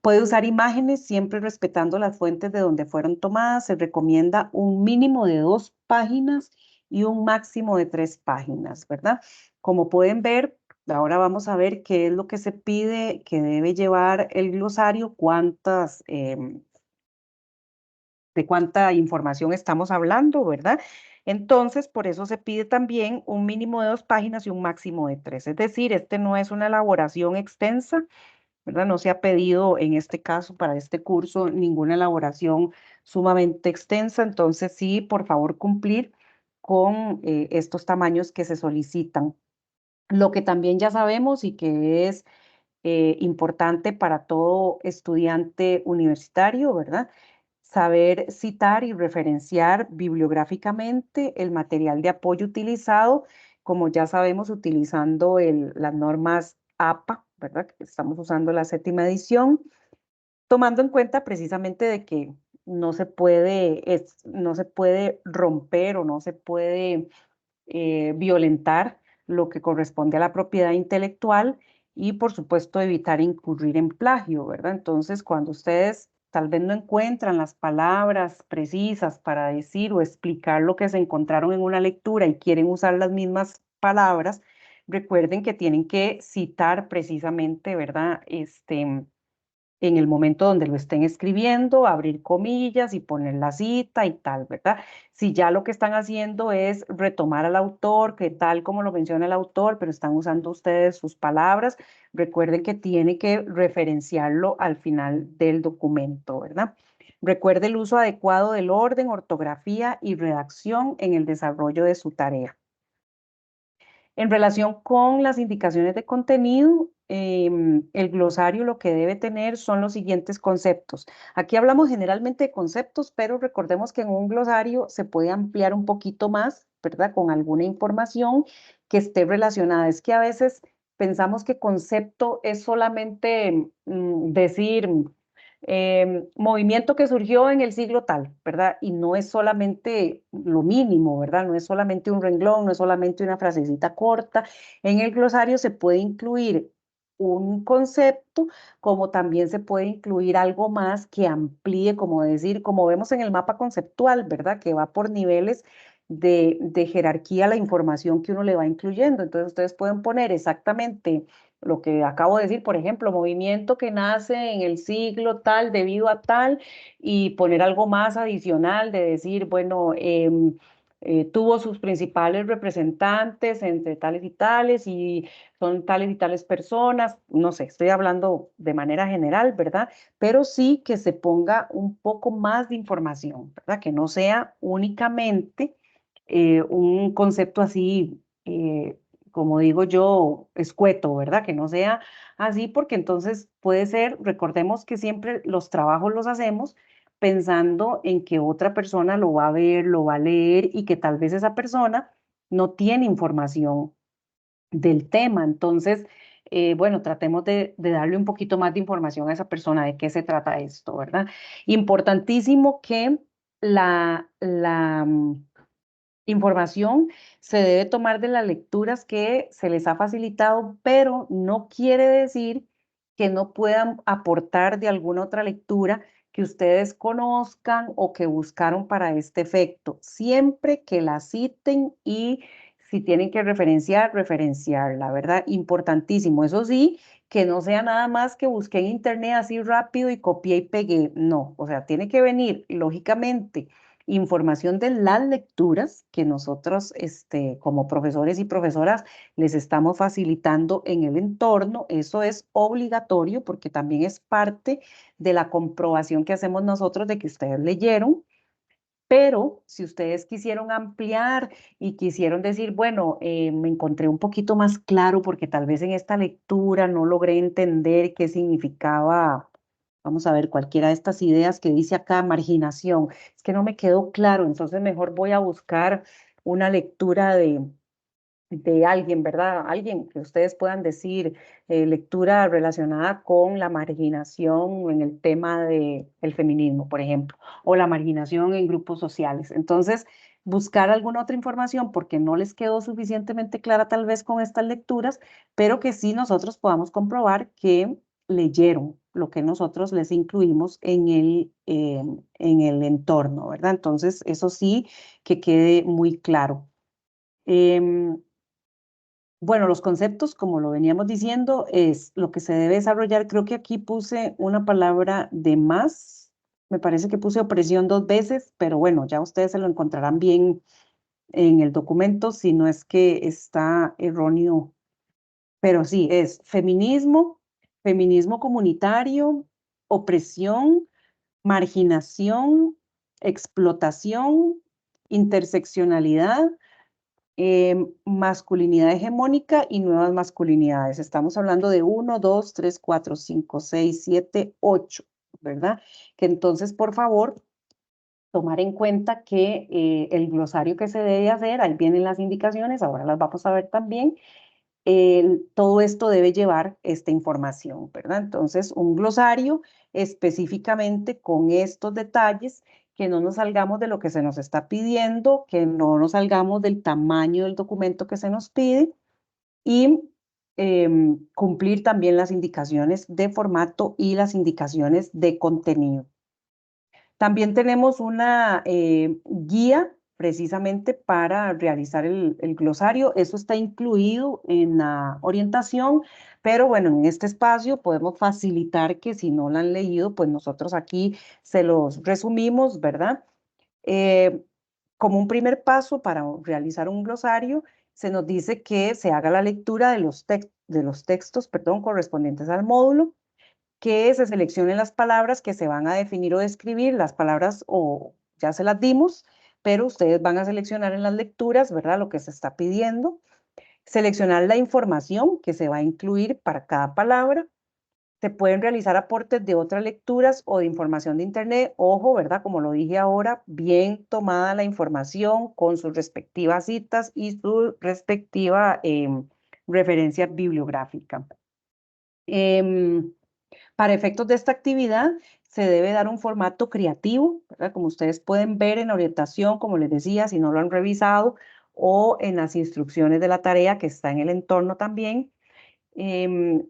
Puede usar imágenes siempre respetando las fuentes de donde fueron tomadas. Se recomienda un mínimo de 2 páginas y un máximo de 3 páginas, ¿verdad? Como pueden ver, ahora vamos a ver qué es lo que se pide, que debe llevar el glosario, de cuánta información estamos hablando, ¿verdad? Entonces, por eso se pide también un mínimo de 2 páginas y un máximo de 3. Es decir, este no es una elaboración extensa, ¿verdad? No se ha pedido en este caso para este curso ninguna elaboración sumamente extensa. Entonces, sí, por favor, cumplir con estos tamaños que se solicitan. Lo que también ya sabemos y que es importante para todo estudiante universitario, ¿verdad? Saber citar y referenciar bibliográficamente el material de apoyo utilizado, como ya sabemos, utilizando las normas APA, ¿verdad? Estamos usando la 7ª edición, tomando en cuenta precisamente de que no se puede romper o no se puede violentar lo que corresponde a la propiedad intelectual y, por supuesto, evitar incurrir en plagio, ¿verdad? Entonces, cuando ustedes tal vez no encuentran las palabras precisas para decir o explicar lo que se encontraron en una lectura y quieren usar las mismas palabras, recuerden que tienen que citar precisamente, ¿verdad? En el momento donde lo estén escribiendo, abrir comillas y poner la cita y tal, ¿verdad? Si ya lo que están haciendo es retomar al autor, que tal como lo menciona el autor, pero están usando ustedes sus palabras, recuerden que tiene que referenciarlo al final del documento, ¿verdad? Recuerde el uso adecuado del orden, ortografía y redacción en el desarrollo de su tarea. En relación con las indicaciones de contenido, el glosario lo que debe tener son los siguientes conceptos. Aquí hablamos generalmente de conceptos, pero recordemos que en un glosario se puede ampliar un poquito más, ¿verdad? Con alguna información que esté relacionada. Es que a veces pensamos que concepto es solamente decir movimiento que surgió en el siglo tal, ¿verdad? Y no es solamente lo mínimo, ¿verdad? No es solamente un renglón, no es solamente una frasecita corta. En el glosario se puede incluir un concepto, como también se puede incluir algo más que amplíe, como decir, como vemos en el mapa conceptual, ¿verdad? Que va por niveles de jerarquía la información que uno le va incluyendo. Entonces ustedes pueden poner exactamente lo que acabo de decir, por ejemplo, movimiento que nace en el siglo tal debido a tal, y poner algo más adicional de decir, bueno, tuvo sus principales representantes entre tales y son tales personas, no sé, estoy hablando de manera general, ¿verdad? Pero sí que se ponga un poco más de información, ¿verdad? Que no sea únicamente un concepto así, como digo yo, escueto, ¿verdad? Que no sea así, porque entonces puede ser, recordemos que siempre los trabajos los hacemos pensando en que otra persona lo va a ver, lo va a leer y que tal vez esa persona no tiene información del tema. Entonces, bueno, tratemos de darle un poquito más de información a esa persona de qué se trata esto, ¿verdad? Importantísimo que la información se debe tomar de las lecturas que se les ha facilitado, pero no quiere decir que no puedan aportar de alguna otra lectura que ustedes conozcan o que buscaron para este efecto, siempre que la citen y si tienen que referenciar, referenciarla, ¿verdad? Importantísimo. Eso sí, que no sea nada más que busqué en internet así rápido y copié y pegué. No, o sea, tiene que venir, lógicamente, información de las lecturas que nosotros, como profesores y profesoras, les estamos facilitando en el entorno. Eso es obligatorio porque también es parte de la comprobación que hacemos nosotros de que ustedes leyeron. Pero si ustedes quisieron ampliar y quisieron decir, bueno, me encontré un poquito más claro porque tal vez en esta lectura no logré entender qué significaba, vamos a ver, cualquiera de estas ideas que dice acá, marginación, es que no me quedó claro, entonces mejor voy a buscar una lectura de alguien, ¿verdad? Alguien que ustedes puedan decir, lectura relacionada con la marginación en el tema del feminismo, por ejemplo, o la marginación en grupos sociales. Entonces, buscar alguna otra información porque no les quedó suficientemente clara tal vez con estas lecturas, pero que sí nosotros podamos comprobar que leyeron lo que nosotros les incluimos en el entorno, ¿verdad? Entonces, eso sí que quede muy claro. Em, bueno, los conceptos, como lo veníamos diciendo, es lo que se debe desarrollar. Creo que aquí puse una palabra de más. Me parece que puse opresión dos veces, pero bueno, ya ustedes se lo encontrarán bien en el documento, si no es que está erróneo. Pero sí, es feminismo, feminismo comunitario, opresión, marginación, explotación, interseccionalidad, masculinidad hegemónica y nuevas masculinidades. Estamos hablando de 1, 2, 3, 4, 5, 6, 7, 8, ¿verdad? Que entonces, por favor, tomar en cuenta que el glosario que se debe hacer, ahí vienen las indicaciones, ahora las vamos a ver también, todo esto debe llevar esta información, ¿verdad? Entonces, un glosario específicamente con estos detalles, que no nos salgamos de lo que se nos está pidiendo, que no nos salgamos del tamaño del documento que se nos pide y cumplir también las indicaciones de formato y las indicaciones de contenido. También tenemos una guía precisamente para realizar el glosario. Eso está incluido en la orientación, pero bueno, en este espacio podemos facilitar que si no la han leído, pues nosotros aquí se los resumimos, ¿verdad? Eh, como un primer paso para realizar un glosario, se nos dice que se haga la lectura de los textos, perdón, correspondientes al módulo, que se seleccionen las palabras que se van a definir o describir, las palabras o ya se las dimos, pero ustedes van a seleccionar en las lecturas, ¿verdad? Lo que se está pidiendo, seleccionar la información que se va a incluir para cada palabra. Se pueden realizar aportes de otras lecturas o de información de Internet. Ojo, ¿verdad? Como lo dije ahora, bien tomada la información con sus respectivas citas y su respectiva referencia bibliográfica. Para efectos de esta actividad, se debe dar un formato creativo, ¿verdad? Como ustedes pueden ver en la orientación, como les decía, si no lo han revisado, o en las instrucciones de la tarea que está en el entorno también. Em,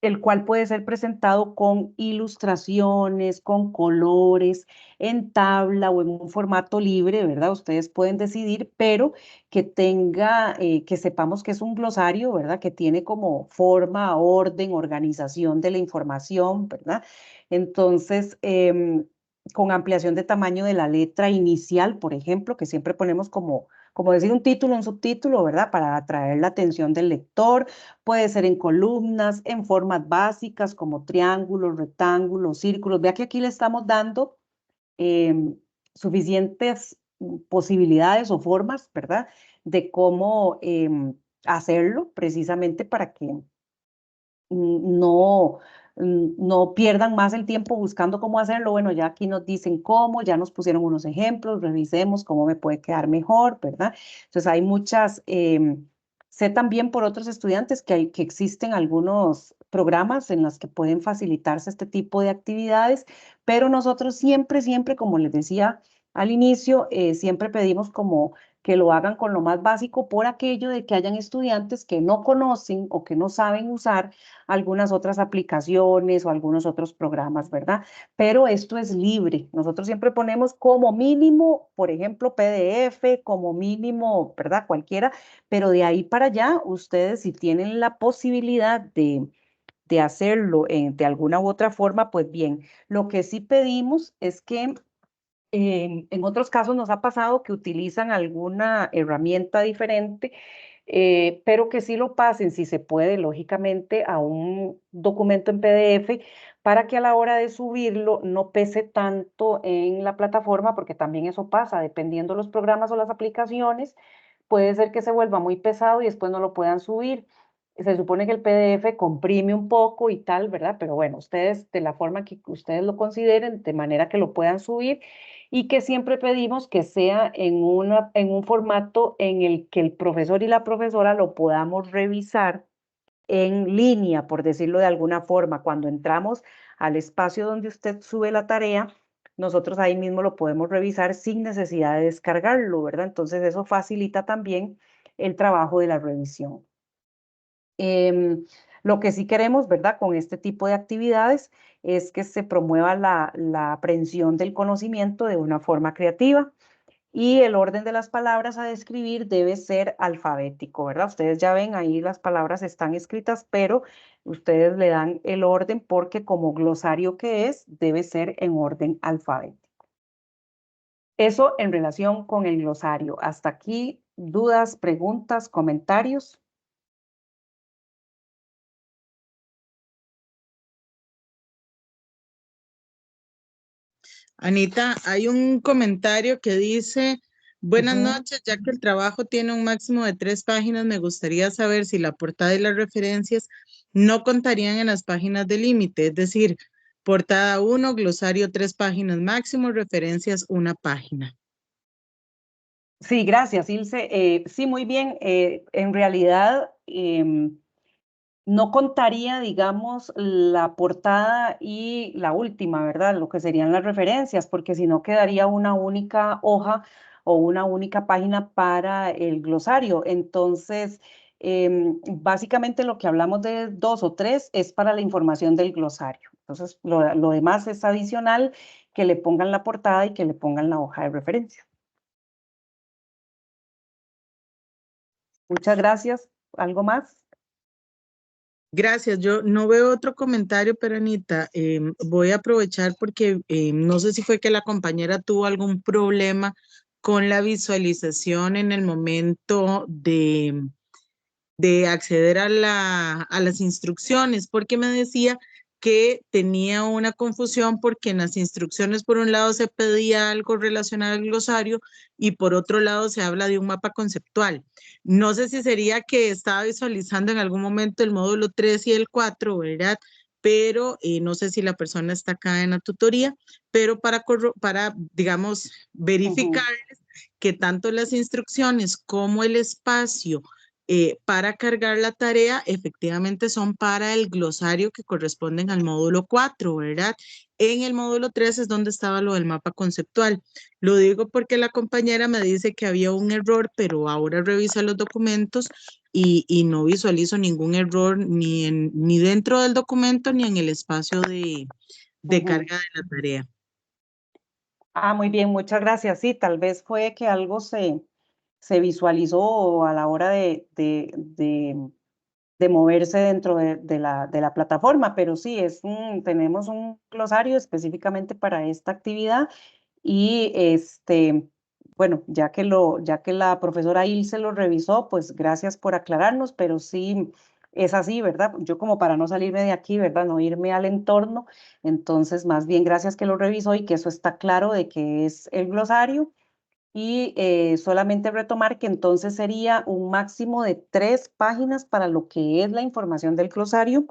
el cual puede ser presentado con ilustraciones, con colores, en tabla o en un formato libre, ¿verdad? Ustedes pueden decidir, pero que tenga, que sepamos que es un glosario, ¿verdad? Que tiene como forma, orden, organización de la información, ¿verdad? Entonces, con ampliación de tamaño de la letra inicial, por ejemplo, que siempre ponemos como decir un título, un subtítulo, ¿verdad? Para atraer la atención del lector. Puede ser en columnas, en formas básicas como triángulos, rectángulos, círculos. Vea que aquí le estamos dando suficientes posibilidades o formas, ¿verdad? De cómo hacerlo precisamente para que no, no pierdan más el tiempo buscando cómo hacerlo. Bueno, ya aquí nos dicen cómo, ya nos pusieron unos ejemplos, revisemos cómo me puede quedar mejor, ¿verdad? Entonces hay muchas, sé también por otros estudiantes que existen algunos programas en los que pueden facilitarse este tipo de actividades, pero nosotros siempre, siempre, como les decía al inicio, siempre pedimos como que lo hagan con lo más básico por aquello de que hayan estudiantes que no conocen o que no saben usar algunas otras aplicaciones o algunos otros programas, ¿verdad? Pero esto es libre. Nosotros siempre ponemos como mínimo, por ejemplo, PDF, como mínimo, ¿verdad? Cualquiera, pero de ahí para allá, ustedes si tienen la posibilidad de hacerlo de alguna u otra forma, pues bien, lo que sí pedimos es que en otros casos nos ha pasado que utilizan alguna herramienta diferente, pero que sí lo pasen, si se puede, lógicamente, a un documento en PDF para que a la hora de subirlo no pese tanto en la plataforma, porque también eso pasa, dependiendo los programas o las aplicaciones, puede ser que se vuelva muy pesado y después no lo puedan subir. Se supone que el PDF comprime un poco y tal, ¿verdad? Pero bueno, ustedes de la forma que ustedes lo consideren, de manera que lo puedan subir y que siempre pedimos que sea en un formato en el que el profesor y la profesora lo podamos revisar en línea, por decirlo de alguna forma. Cuando entramos al espacio donde usted sube la tarea, nosotros ahí mismo lo podemos revisar sin necesidad de descargarlo, ¿verdad? Entonces eso facilita también el trabajo de la revisión. Lo que sí queremos, ¿verdad? Con este tipo de actividades es que se promueva la aprehensión del conocimiento de una forma creativa y el orden de las palabras a describir debe ser alfabético, ¿verdad? Ustedes ya ven ahí las palabras están escritas, pero ustedes le dan el orden porque como glosario que es, debe ser en orden alfabético. Eso en relación con el glosario. Hasta aquí, dudas, preguntas, comentarios. Anita, hay un comentario que dice, buenas Ujú. noches, ya que el trabajo tiene un máximo de 3 páginas, me gustaría saber si la portada y las referencias no contarían en las páginas de límite, es decir, portada 1, glosario 3 páginas máximo, referencias 1 página. Sí, gracias, Ilse. Sí, muy bien. En realidad, no contaría, digamos, la portada y la última, ¿verdad? Lo que serían las referencias, porque si no quedaría una única hoja o una única página para el glosario. Entonces, básicamente lo que hablamos de 2 o 3 es para la información del glosario. Entonces, lo demás es adicional, que le pongan la portada y que le pongan la hoja de referencia. Muchas gracias. ¿Algo más? Gracias, yo no veo otro comentario, pero Anita, voy a aprovechar porque no sé si fue que la compañera tuvo algún problema con la visualización en el momento de acceder a las instrucciones, porque me decía que tenía una confusión porque en las instrucciones por un lado se pedía algo relacionado al glosario y por otro lado se habla de un mapa conceptual. No sé si sería que estaba visualizando en algún momento el módulo 3 y el 4, ¿verdad? Pero no sé si la persona está acá en la tutoría, pero para digamos, verificar Ujú, que tanto las instrucciones como el espacio para cargar la tarea efectivamente son para el glosario que corresponden al módulo 4, ¿verdad? En el módulo 3 es donde estaba lo del mapa conceptual. Lo digo porque la compañera me dice que había un error, pero ahora revisa los documentos y no visualizo ningún error ni dentro del documento ni en el espacio de ujú. carga de la tarea. Ah, muy bien, muchas gracias. Sí, tal vez fue que algo se visualizó a la hora de moverse dentro de la plataforma, pero sí, tenemos un glosario específicamente para esta actividad y bueno, ya que la profesora Ilse lo revisó, pues gracias por aclararnos, pero sí es así, ¿verdad? Yo como para no salirme de aquí, ¿verdad? No irme al entorno, entonces más bien gracias que lo revisó y que eso está claro de que es el glosario y solamente retomar que entonces sería un máximo de 3 páginas para lo que es la información del glosario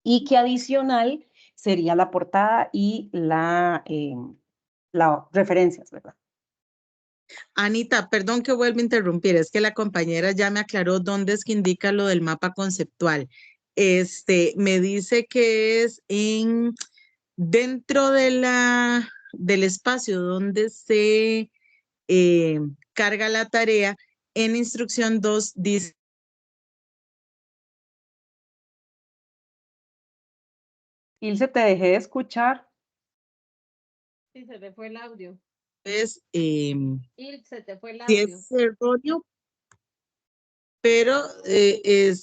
y que adicional sería la portada y la referencias, ¿verdad? Anita, perdón que vuelva a interrumpir, es que la compañera ya me aclaró dónde es que indica lo del mapa conceptual. Me dice que es dentro del espacio donde se carga la tarea. En instrucción 2 dice Ilse, te dejé de escuchar. Sí, se te fue el audio. se te fue el si audio. es erróneo, pero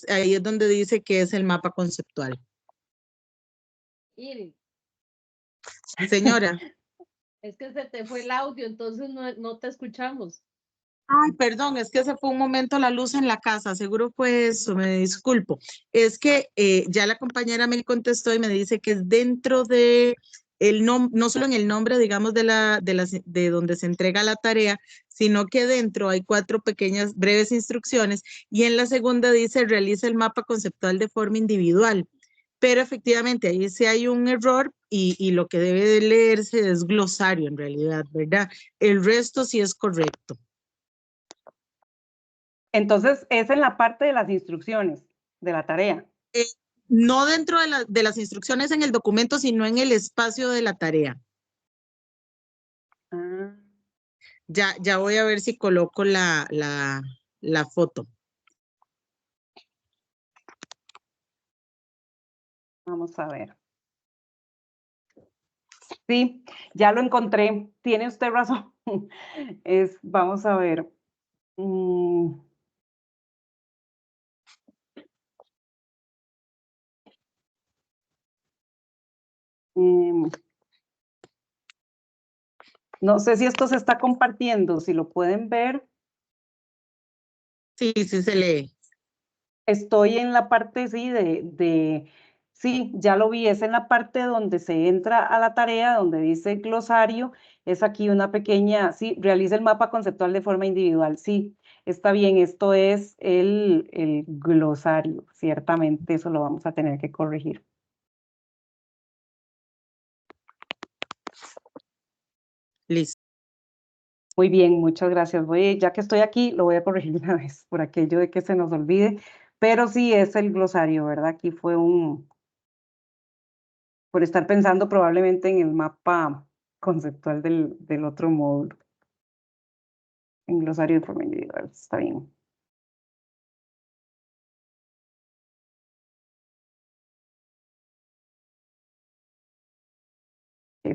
ahí es donde dice que es el mapa conceptual. Il, Señora. es que se te fue el audio, entonces no te escuchamos. Ay, perdón, es que se fue un momento la luz en la casa, seguro fue eso, me disculpo. Es que ya la compañera me contestó y me dice que es dentro de no solo en el nombre, digamos, de donde se entrega la tarea, sino que dentro hay 4 pequeñas, breves instrucciones y en la segunda dice realiza el mapa conceptual de forma individual. Pero efectivamente ahí sí hay un error y lo que debe de leerse es glosario en realidad, ¿verdad? El resto sí es correcto. Entonces, es en la parte de las instrucciones de la tarea. No dentro de las instrucciones en el documento, sino en el espacio de la tarea. Ah. Ya voy a ver si coloco la foto. Vamos a ver. Sí, ya lo encontré. Tiene usted razón. Vamos a ver. No sé si esto se está compartiendo, si lo pueden ver. Sí, sí se lee. Estoy en la parte, sí, sí, ya lo vi, es en la parte donde se entra a la tarea, donde dice glosario, es aquí una pequeña, sí, realiza el mapa conceptual de forma individual, sí, está bien, esto es el glosario, ciertamente eso lo vamos a tener que corregir. Listo. Muy bien, muchas gracias. Ya que estoy aquí, lo voy a corregir una vez por aquello de que se nos olvide, pero sí es el glosario, ¿verdad? Aquí fue por estar pensando probablemente en el mapa conceptual del otro módulo. En glosario de forma individual, está bien.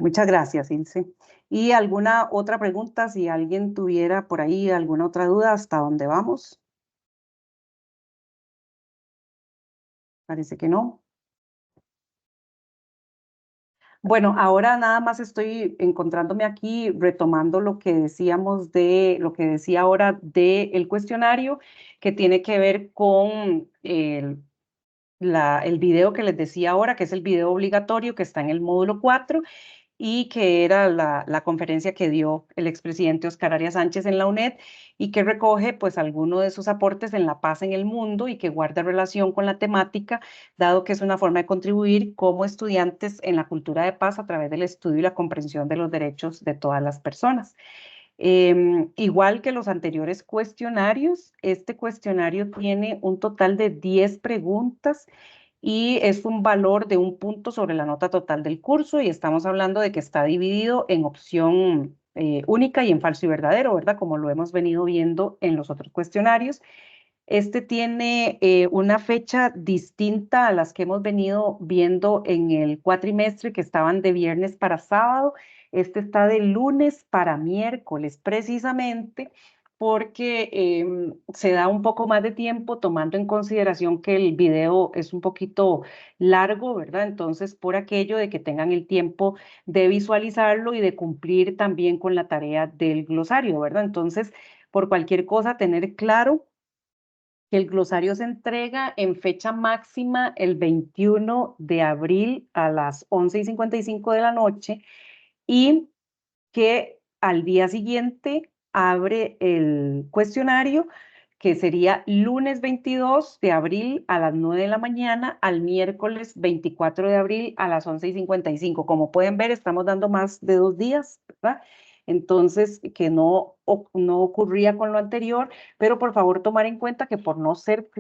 Muchas gracias, Ilse. ¿Y alguna otra pregunta? Si alguien tuviera por ahí alguna otra duda, ¿hasta dónde vamos? Parece que no. Bueno, ahora nada más estoy encontrándome aquí retomando lo que decíamos lo que decía ahora del cuestionario, que tiene que ver con el video que les decía ahora, que es el video obligatorio que está en el módulo 4 y que era la conferencia que dio el expresidente Oscar Arias Sánchez en la UNED y que recoge pues alguno de sus aportes en la paz en el mundo y que guarda relación con la temática, dado que es una forma de contribuir como estudiantes en la cultura de paz a través del estudio y la comprensión de los derechos de todas las personas. Igual que los anteriores cuestionarios, este cuestionario tiene un total de 10 preguntas y es un valor de 1 punto sobre la nota total del curso y estamos hablando de que está dividido en opción única y en falso y verdadero, ¿verdad? Como lo hemos venido viendo en los otros cuestionarios. Este tiene una fecha distinta a las que hemos venido viendo en el cuatrimestre, que estaban de viernes para sábado. Este está de lunes para miércoles, precisamente porque se da un poco más de tiempo tomando en consideración que el video es un poquito largo, ¿verdad? Entonces, por aquello de que tengan el tiempo de visualizarlo y de cumplir también con la tarea del glosario, ¿verdad? Entonces, por cualquier cosa, tener claro que el glosario se entrega en fecha máxima el 21 de abril a las 11:55 de la noche y que al día siguiente abre el cuestionario, que sería lunes 22 de abril a las 9 de la mañana al miércoles 24 de abril a las 11:55. Como pueden ver, estamos dando más de 2 días, ¿verdad? Entonces, que no ocurría con lo anterior, pero por favor tomar en cuenta que por no ser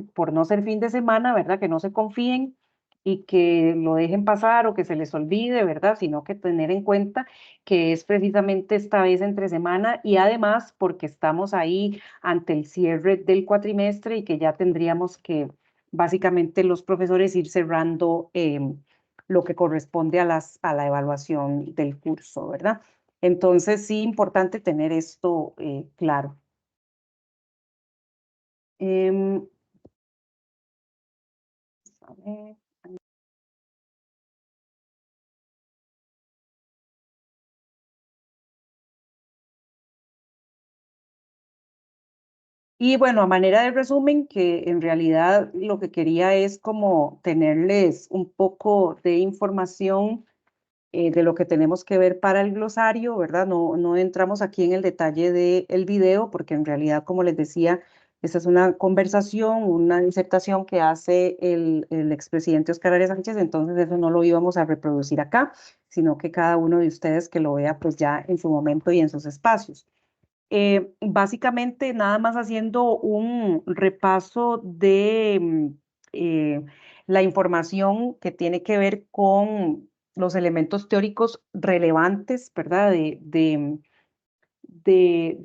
fin de semana, ¿verdad? Que no se confíen y que lo dejen pasar o que se les olvide, ¿verdad? Sino que tener en cuenta que es precisamente esta vez entre semana y además porque estamos ahí ante el cierre del cuatrimestre y que ya tendríamos que básicamente los profesores ir cerrando lo que corresponde a la evaluación del curso, ¿verdad? Entonces, sí, importante tener esto claro. A ver. Y bueno, a manera de resumen, que en realidad lo que quería es como tenerles un poco de información de lo que tenemos que ver para el glosario, ¿verdad? No entramos aquí en el detalle del video, porque en realidad, como les decía, esta es una conversación, una disertación que hace el expresidente Óscar Arias Sánchez, entonces eso no lo íbamos a reproducir acá, sino que cada uno de ustedes que lo vea pues ya en su momento y en sus espacios. Básicamente, nada más haciendo un repaso de la información que tiene que ver con los elementos teóricos relevantes, ¿verdad? De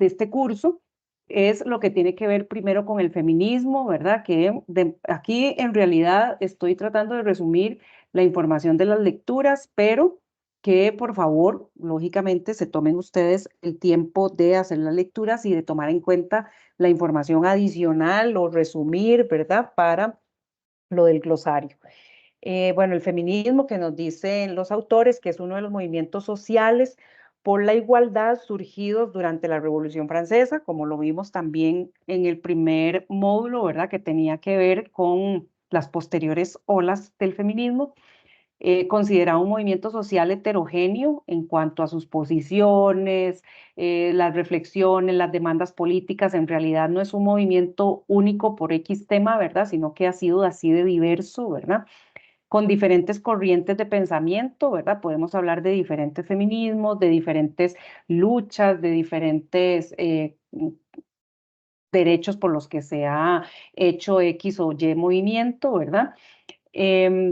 este curso, es lo que tiene que ver primero con el feminismo, ¿verdad? Que aquí en realidad estoy tratando de resumir la información de las lecturas, pero que por favor, lógicamente, se tomen ustedes el tiempo de hacer las lecturas y de tomar en cuenta la información adicional o resumir, ¿verdad? Para lo del glosario. Bueno, el feminismo que nos dicen los autores, que es uno de los movimientos sociales por la igualdad surgidos durante la Revolución Francesa, como lo vimos también en el primer módulo, ¿verdad? Que tenía que ver con las posteriores olas del feminismo. Considerado un movimiento social heterogéneo en cuanto a sus posiciones, las reflexiones, las demandas políticas. En realidad no es un movimiento único por X tema, ¿verdad? Sino que ha sido así de diverso, ¿verdad? Con diferentes corrientes de pensamiento, ¿verdad? Podemos hablar de diferentes feminismos, de diferentes luchas, de diferentes derechos por los que se ha hecho X o Y movimiento, ¿verdad?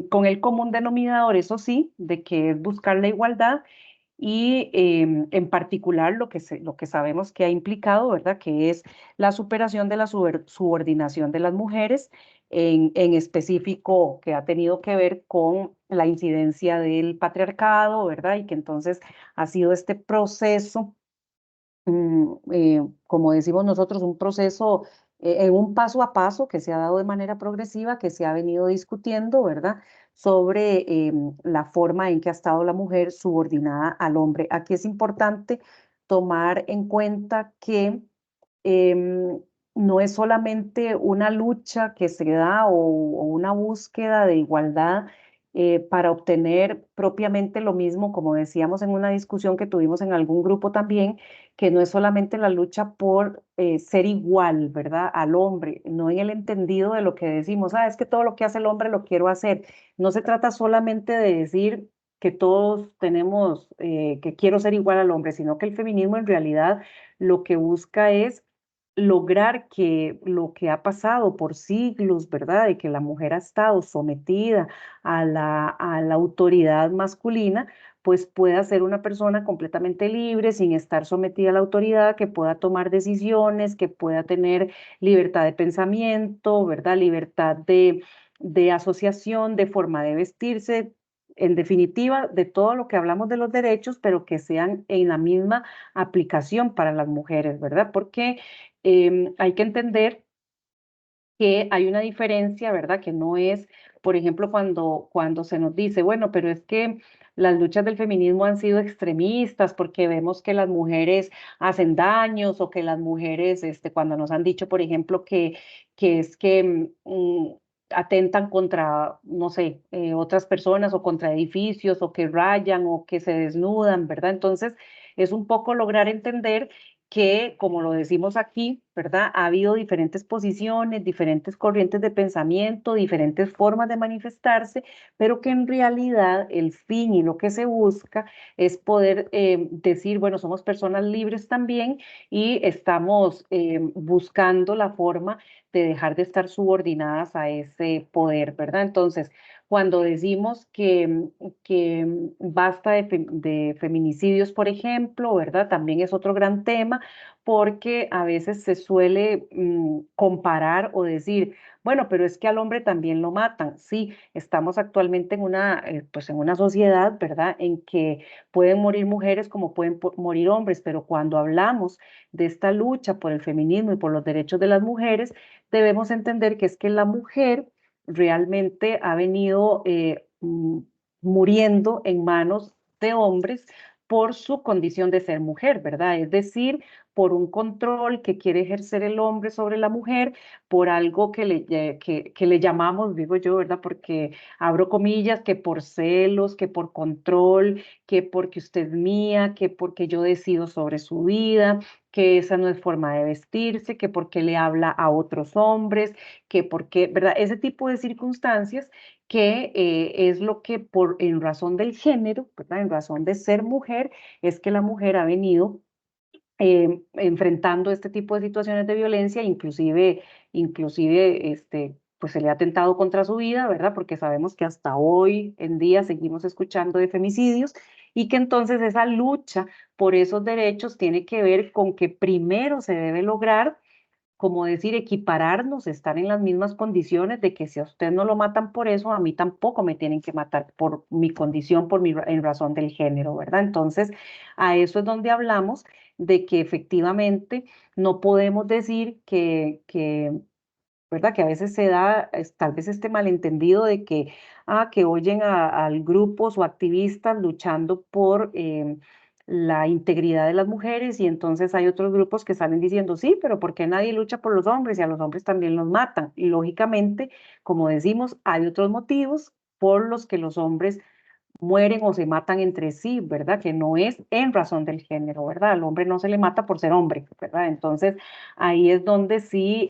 Con el común denominador, eso sí, de que es buscar la igualdad y en particular lo que sabemos que ha implicado, ¿verdad? Que es la superación de la subordinación de las mujeres, en específico que ha tenido que ver con la incidencia del patriarcado, ¿verdad? Y que entonces ha sido este proceso, como decimos nosotros, un proceso en un paso a paso que se ha dado de manera progresiva, que se ha venido discutiendo, ¿verdad? Sobre la forma en que ha estado la mujer subordinada al hombre. Aquí es importante tomar en cuenta que em, no es solamente una lucha que se da o una búsqueda de igualdad para obtener propiamente lo mismo, como decíamos en una discusión que tuvimos en algún grupo también, que no es solamente la lucha por ser igual, ¿verdad? Al hombre, no en el entendido de lo que decimos, es que todo lo que hace el hombre lo quiero hacer. No se trata solamente de decir que todos tenemos, que quiero ser igual al hombre, sino que el feminismo en realidad lo que busca es lograr que lo que ha pasado por siglos, ¿verdad? De que la mujer ha estado sometida a la autoridad masculina, pues pueda ser una persona completamente libre, sin estar sometida a la autoridad, que pueda tomar decisiones, que pueda tener libertad de pensamiento, ¿verdad? Libertad de asociación, de forma de vestirse, en definitiva, de todo lo que hablamos de los derechos, pero que sean en la misma aplicación para las mujeres, ¿verdad? Porque hay que entender que hay una diferencia, ¿verdad? Que no es, por ejemplo, cuando se nos dice, bueno, pero es que las luchas del feminismo han sido extremistas porque vemos que las mujeres hacen daños o que las mujeres, cuando nos han dicho, por ejemplo, que es que atentan contra, no sé, otras personas o contra edificios o que rayan o que se desnudan, ¿verdad? Entonces, es un poco lograr entender que, como lo decimos aquí, ¿verdad? Ha habido diferentes posiciones, diferentes corrientes de pensamiento, diferentes formas de manifestarse, pero que en realidad el fin y lo que se busca es poder decir, bueno, somos personas libres también y estamos buscando la forma de dejar de estar subordinadas a ese poder, ¿verdad? Entonces, cuando decimos que basta de feminicidios, por ejemplo, ¿verdad? También es otro gran tema porque a veces se suele comparar o decir, bueno, pero es que al hombre también lo matan. Sí, estamos actualmente pues en una sociedad, ¿verdad? En que pueden morir mujeres como pueden morir hombres, pero cuando hablamos de esta lucha por el feminismo y por los derechos de las mujeres, debemos entender que es que la mujer realmente ha venido muriendo en manos de hombres por su condición de ser mujer, ¿verdad? Es decir, por un control que quiere ejercer el hombre sobre la mujer, por algo que le llamamos, digo yo, ¿verdad? Porque abro comillas, que por celos, que por control, que porque usted es mía, que porque yo decido sobre su vida, que esa no es forma de vestirse, que porque le habla a otros hombres, que porque, ¿verdad? Ese tipo de circunstancias que es lo que en razón del género, ¿verdad? En razón de ser mujer, es que la mujer ha venido enfrentando este tipo de situaciones de violencia, inclusive pues se le ha atentado contra su vida, ¿verdad? Porque sabemos que hasta hoy en día seguimos escuchando de femicidios y que entonces esa lucha por esos derechos tiene que ver con que primero se debe lograr, como decir, equipararnos, estar en las mismas condiciones de que si a usted no lo matan por eso, a mí tampoco me tienen que matar por mi condición, en razón del género, ¿verdad? Entonces, a eso es donde hablamos de que efectivamente no podemos decir ¿verdad? Que a veces se da tal vez este malentendido de que oyen a grupos o activistas luchando por la integridad de las mujeres y entonces hay otros grupos que salen diciendo, sí, pero ¿por qué nadie lucha por los hombres y a los hombres también los matan? Y lógicamente, como decimos, hay otros motivos por los que los hombres mueren o se matan entre sí, ¿verdad? Que no es en razón del género, ¿verdad? Al hombre no se le mata por ser hombre, ¿verdad? Entonces, ahí es donde sí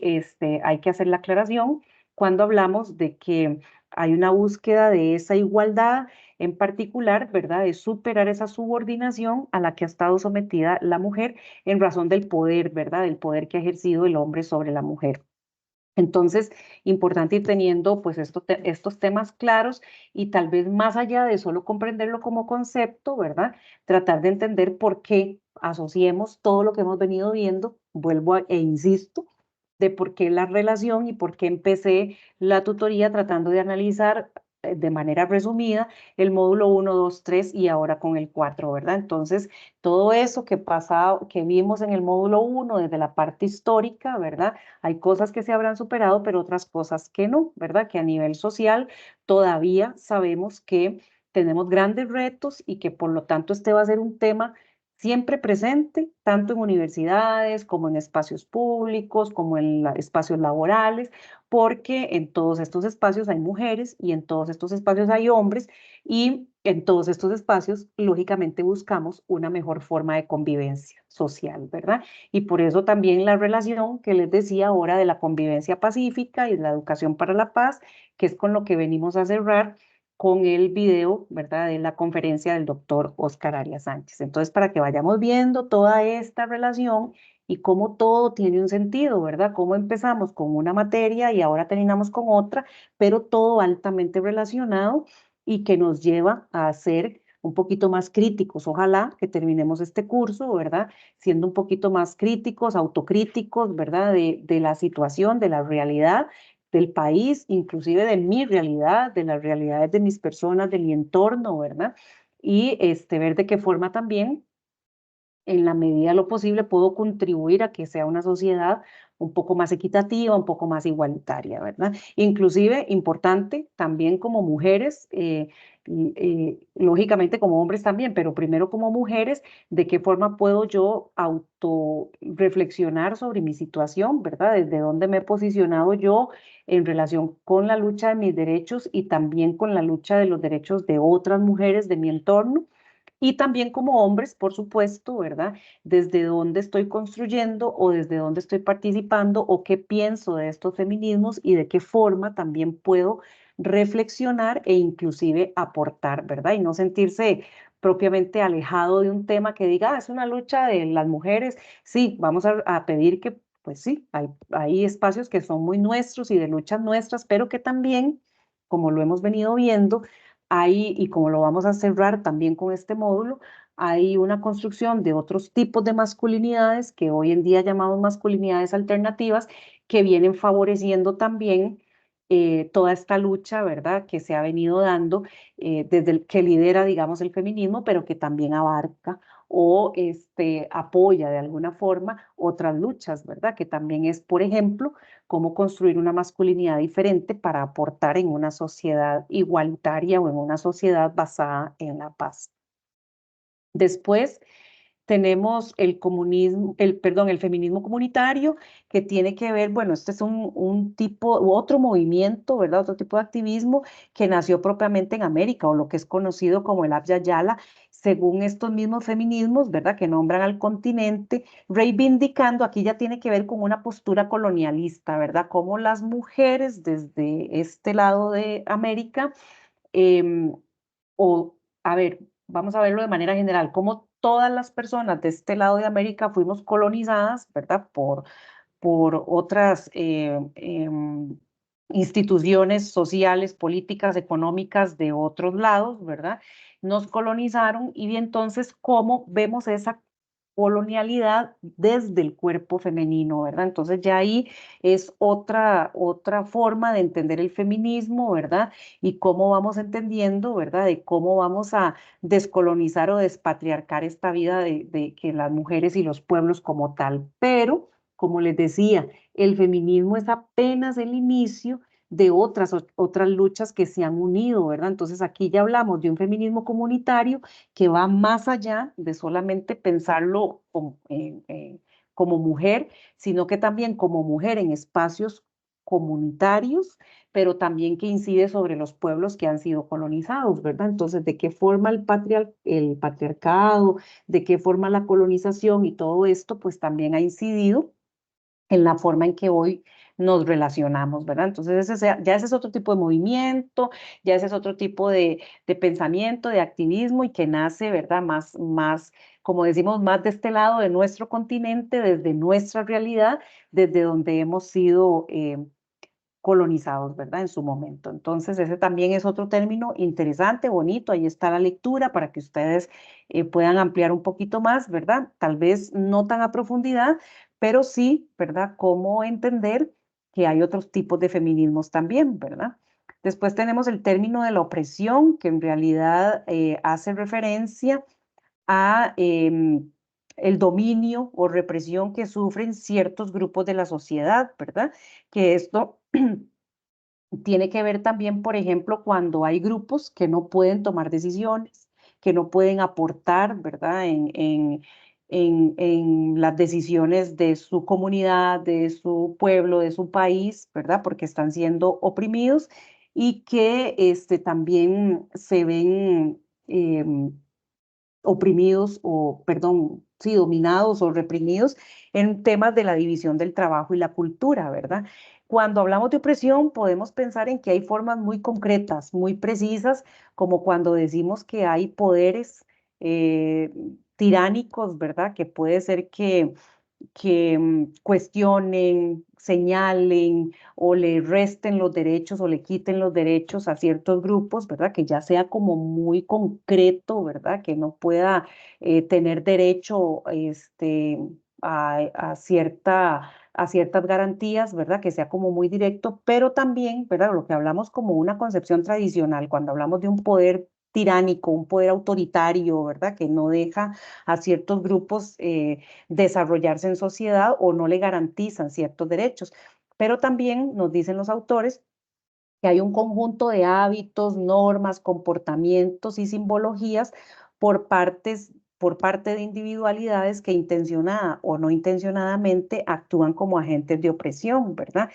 hay que hacer la aclaración cuando hablamos de que hay una búsqueda de esa igualdad en particular, ¿verdad? De superar esa subordinación a la que ha estado sometida la mujer en razón del poder, ¿verdad? Del poder que ha ejercido el hombre sobre la mujer. Entonces, importante ir teniendo pues estos temas claros y tal vez más allá de solo comprenderlo como concepto, ¿verdad? Tratar de entender por qué asociemos todo lo que hemos venido viendo, e insisto, de por qué la relación y por qué empecé la tutoría tratando de analizar de manera resumida el módulo 1, 2, 3 y ahora con el 4, ¿verdad? Entonces, todo eso que vimos en el módulo 1 desde la parte histórica, ¿verdad? Hay cosas que se habrán superado, pero otras cosas que no, ¿verdad? Que a nivel social todavía sabemos que tenemos grandes retos y que por lo tanto este va a ser un tema siempre presente, tanto en universidades como en espacios públicos, como en espacios laborales, porque en todos estos espacios hay mujeres y en todos estos espacios hay hombres y en todos estos espacios, lógicamente, buscamos una mejor forma de convivencia social, ¿verdad? Y por eso también la relación que les decía ahora de la convivencia pacífica y de la educación para la paz, que es con lo que venimos a cerrar con el video, ¿verdad? De la conferencia del doctor Oscar Arias Sánchez. Entonces, para que vayamos viendo toda esta relación y cómo todo tiene un sentido, ¿verdad? Cómo empezamos con una materia y ahora terminamos con otra, pero todo altamente relacionado y que nos lleva a ser un poquito más críticos. Ojalá que terminemos este curso, ¿verdad? Siendo un poquito más críticos, autocríticos, ¿verdad? De la situación, de la realidad del país, inclusive de mi realidad, de las realidades de mis personas, de mi entorno, ¿verdad? Y ver de qué forma también en la medida de lo posible puedo contribuir a que sea una sociedad un poco más equitativa, un poco más igualitaria, ¿verdad? Inclusive, importante, también como mujeres, lógicamente como hombres también, pero primero como mujeres, de qué forma puedo yo autorreflexionar sobre mi situación, ¿verdad? Desde dónde me he posicionado yo en relación con la lucha de mis derechos y también con la lucha de los derechos de otras mujeres de mi entorno. Y también como hombres, por supuesto, ¿verdad? Desde dónde estoy construyendo o desde dónde estoy participando o qué pienso de estos feminismos y de qué forma también puedo reflexionar e inclusive aportar, ¿verdad? Y no sentirse propiamente alejado de un tema que diga, "Ah, es una lucha de las mujeres". Sí, vamos a pedir que, pues sí, hay espacios que son muy nuestros y de luchas nuestras, pero que también, como lo hemos venido viendo, hay, y como lo vamos a cerrar también con este módulo, hay una construcción de otros tipos de masculinidades que hoy en día llamamos masculinidades alternativas, que vienen favoreciendo también toda esta lucha, ¿verdad?, que se ha venido dando desde el que lidera, digamos, el feminismo, pero que también abarca o apoya de alguna forma otras luchas, ¿verdad? Que también es, por ejemplo, cómo construir una masculinidad diferente para aportar en una sociedad igualitaria o en una sociedad basada en la paz. Después tenemos el comunismo, perdón, el feminismo comunitario, que tiene que ver, bueno, este es un tipo, u otro movimiento, ¿verdad? Otro tipo de activismo que nació propiamente en América, o lo que es conocido como el Abya Yala, según estos mismos feminismos, ¿verdad? Que nombran al continente, reivindicando, aquí ya tiene que ver con una postura colonialista, ¿verdad? Como las mujeres desde este lado de América, em, o, a ver, vamos a verlo de manera general, como todas las personas de este lado de América fuimos colonizadas, ¿verdad? Por otras instituciones sociales, políticas, económicas de otros lados, ¿verdad? Nos colonizaron y entonces cómo vemos esa colonialidad desde el cuerpo femenino, ¿verdad? Entonces ya ahí es otra forma de entender el feminismo, ¿verdad? Y cómo vamos entendiendo, ¿verdad? De cómo vamos a descolonizar o despatriarcar esta vida de que las mujeres y los pueblos como tal. Pero, como les decía, el feminismo es apenas el inicio de otras luchas que se han unido, ¿verdad? Entonces aquí ya hablamos de un feminismo comunitario que va más allá de solamente pensarlo como mujer, sino que también como mujer en espacios comunitarios, pero también que incide sobre los pueblos que han sido colonizados, ¿verdad? Entonces, ¿de qué forma el patriarcado, de qué forma la colonización y todo esto, pues también ha incidido en la forma en que hoy nos relacionamos, ¿verdad? Entonces, ya ese es otro tipo de movimiento, ya ese es otro tipo de pensamiento, de activismo y que nace, ¿verdad? Más, como decimos, más de este lado de nuestro continente, desde nuestra realidad, desde donde hemos sido colonizados, ¿verdad? En su momento. Entonces, ese también es otro término interesante, bonito. Ahí está la lectura para que ustedes puedan ampliar un poquito más, ¿verdad? Tal vez no tan a profundidad, pero sí, ¿verdad? Cómo entender que hay otros tipos de feminismos también, ¿verdad? Después tenemos el término de la opresión, que en realidad hace referencia a el dominio o represión que sufren ciertos grupos de la sociedad, ¿verdad? Que esto tiene que ver también, por ejemplo, cuando hay grupos que no pueden tomar decisiones, que no pueden aportar, ¿verdad? En las decisiones de su comunidad, de su pueblo, de su país, ¿verdad? Porque están siendo oprimidos y que también se ven oprimidos o, perdón, sí, dominados o reprimidos en temas de la división del trabajo y la cultura, ¿verdad? Cuando hablamos de opresión, podemos pensar en que hay formas muy concretas, muy precisas, como cuando decimos que hay poderes eh, tiránicos, ¿verdad? Que puede ser que cuestionen, señalen o le resten los derechos o le quiten los derechos a ciertos grupos, ¿verdad? Que ya sea como muy concreto, ¿verdad? Que no pueda tener derecho a ciertas garantías, ¿verdad? Que sea como muy directo, pero también, ¿verdad? Lo que hablamos como una concepción tradicional, cuando hablamos de un poder tiránico, un poder autoritario, ¿verdad? Que no deja a ciertos grupos desarrollarse en sociedad o no le garantizan ciertos derechos. Pero también nos dicen los autores que hay un conjunto de hábitos, normas, comportamientos y simbologías por parte de individualidades que intencionada o no intencionadamente actúan como agentes de opresión, ¿verdad?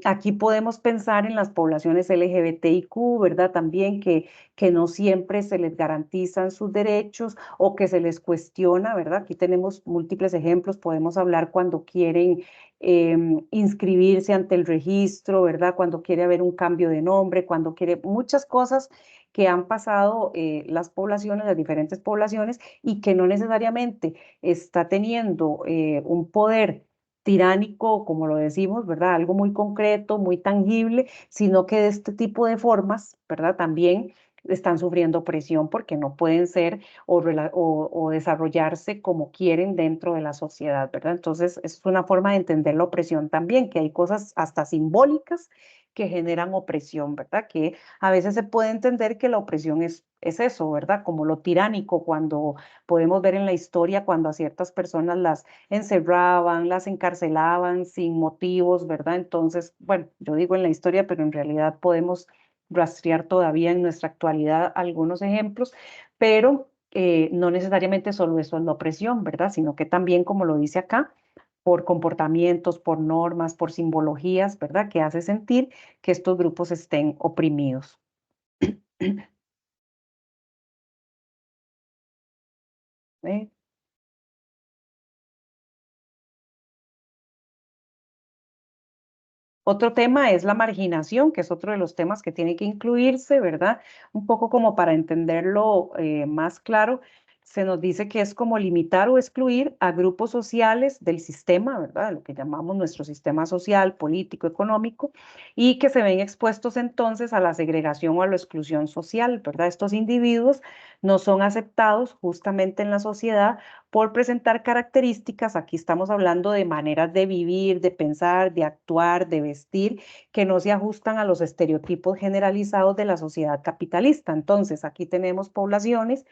Aquí podemos pensar en las poblaciones LGBTIQ, ¿verdad? También que no siempre se les garantizan sus derechos o que se les cuestiona, ¿verdad? Aquí tenemos múltiples ejemplos, podemos hablar cuando quieren inscribirse ante el registro, ¿verdad? Cuando quiere haber un cambio de nombre, cuando quiere muchas cosas que han pasado las poblaciones, las diferentes poblaciones, y que no necesariamente está teniendo un poder tiránico, como lo decimos, ¿verdad? Algo muy concreto, muy tangible, sino que de este tipo de formas, ¿verdad? También están sufriendo presión porque no pueden ser o desarrollarse como quieren dentro de la sociedad, ¿verdad? Entonces, es una forma de entender la opresión también, que hay cosas hasta simbólicas que generan opresión, ¿verdad? Que a veces se puede entender que la opresión es eso, ¿verdad? Como lo tiránico, cuando podemos ver en la historia cuando a ciertas personas las encerraban, las encarcelaban sin motivos, ¿verdad? Entonces, bueno, yo digo en la historia, pero en realidad podemos rastrear todavía en nuestra actualidad algunos ejemplos, pero no necesariamente solo eso es la opresión, ¿verdad? Sino que también, como lo dice acá, por comportamientos, por normas, por simbologías, ¿verdad? Que hace sentir que estos grupos estén oprimidos. ¿Eh? Otro tema es la marginación, que es otro de los temas que tiene que incluirse, ¿verdad? Un poco como para entenderlo más claro, se nos dice que es como limitar o excluir a grupos sociales del sistema, ¿verdad? Lo que llamamos nuestro sistema social, político, económico, y que se ven expuestos entonces a la segregación o a la exclusión social, ¿verdad? Estos individuos no son aceptados justamente en la sociedad por presentar características, aquí estamos hablando de maneras de vivir, de pensar, de actuar, de vestir, que no se ajustan a los estereotipos generalizados de la sociedad capitalista. Entonces, aquí tenemos poblaciones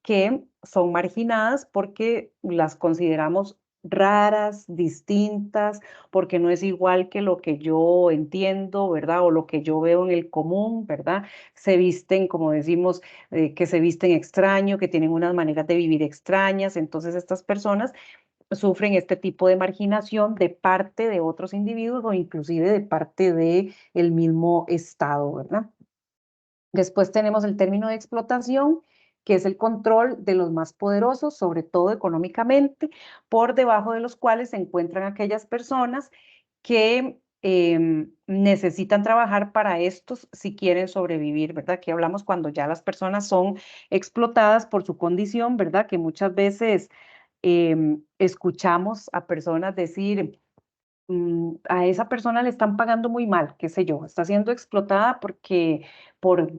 que son marginadas porque las consideramos raras, distintas, porque no es igual que lo que yo entiendo, ¿verdad? O lo que yo veo en el común, ¿verdad? Se visten, como decimos, que se visten extraño, que tienen unas maneras de vivir extrañas. Entonces, estas personas sufren este tipo de marginación de parte de otros individuos o inclusive de parte del mismo Estado, ¿verdad? Después tenemos el término de explotación, que es el control de los más poderosos, sobre todo económicamente, por debajo de los cuales se encuentran aquellas personas que necesitan trabajar para estos si quieren sobrevivir, ¿verdad? Aquí hablamos cuando ya las personas son explotadas por su condición, ¿verdad? Que muchas veces escuchamos a personas decir, a esa persona le están pagando muy mal, qué sé yo, está siendo explotada porque por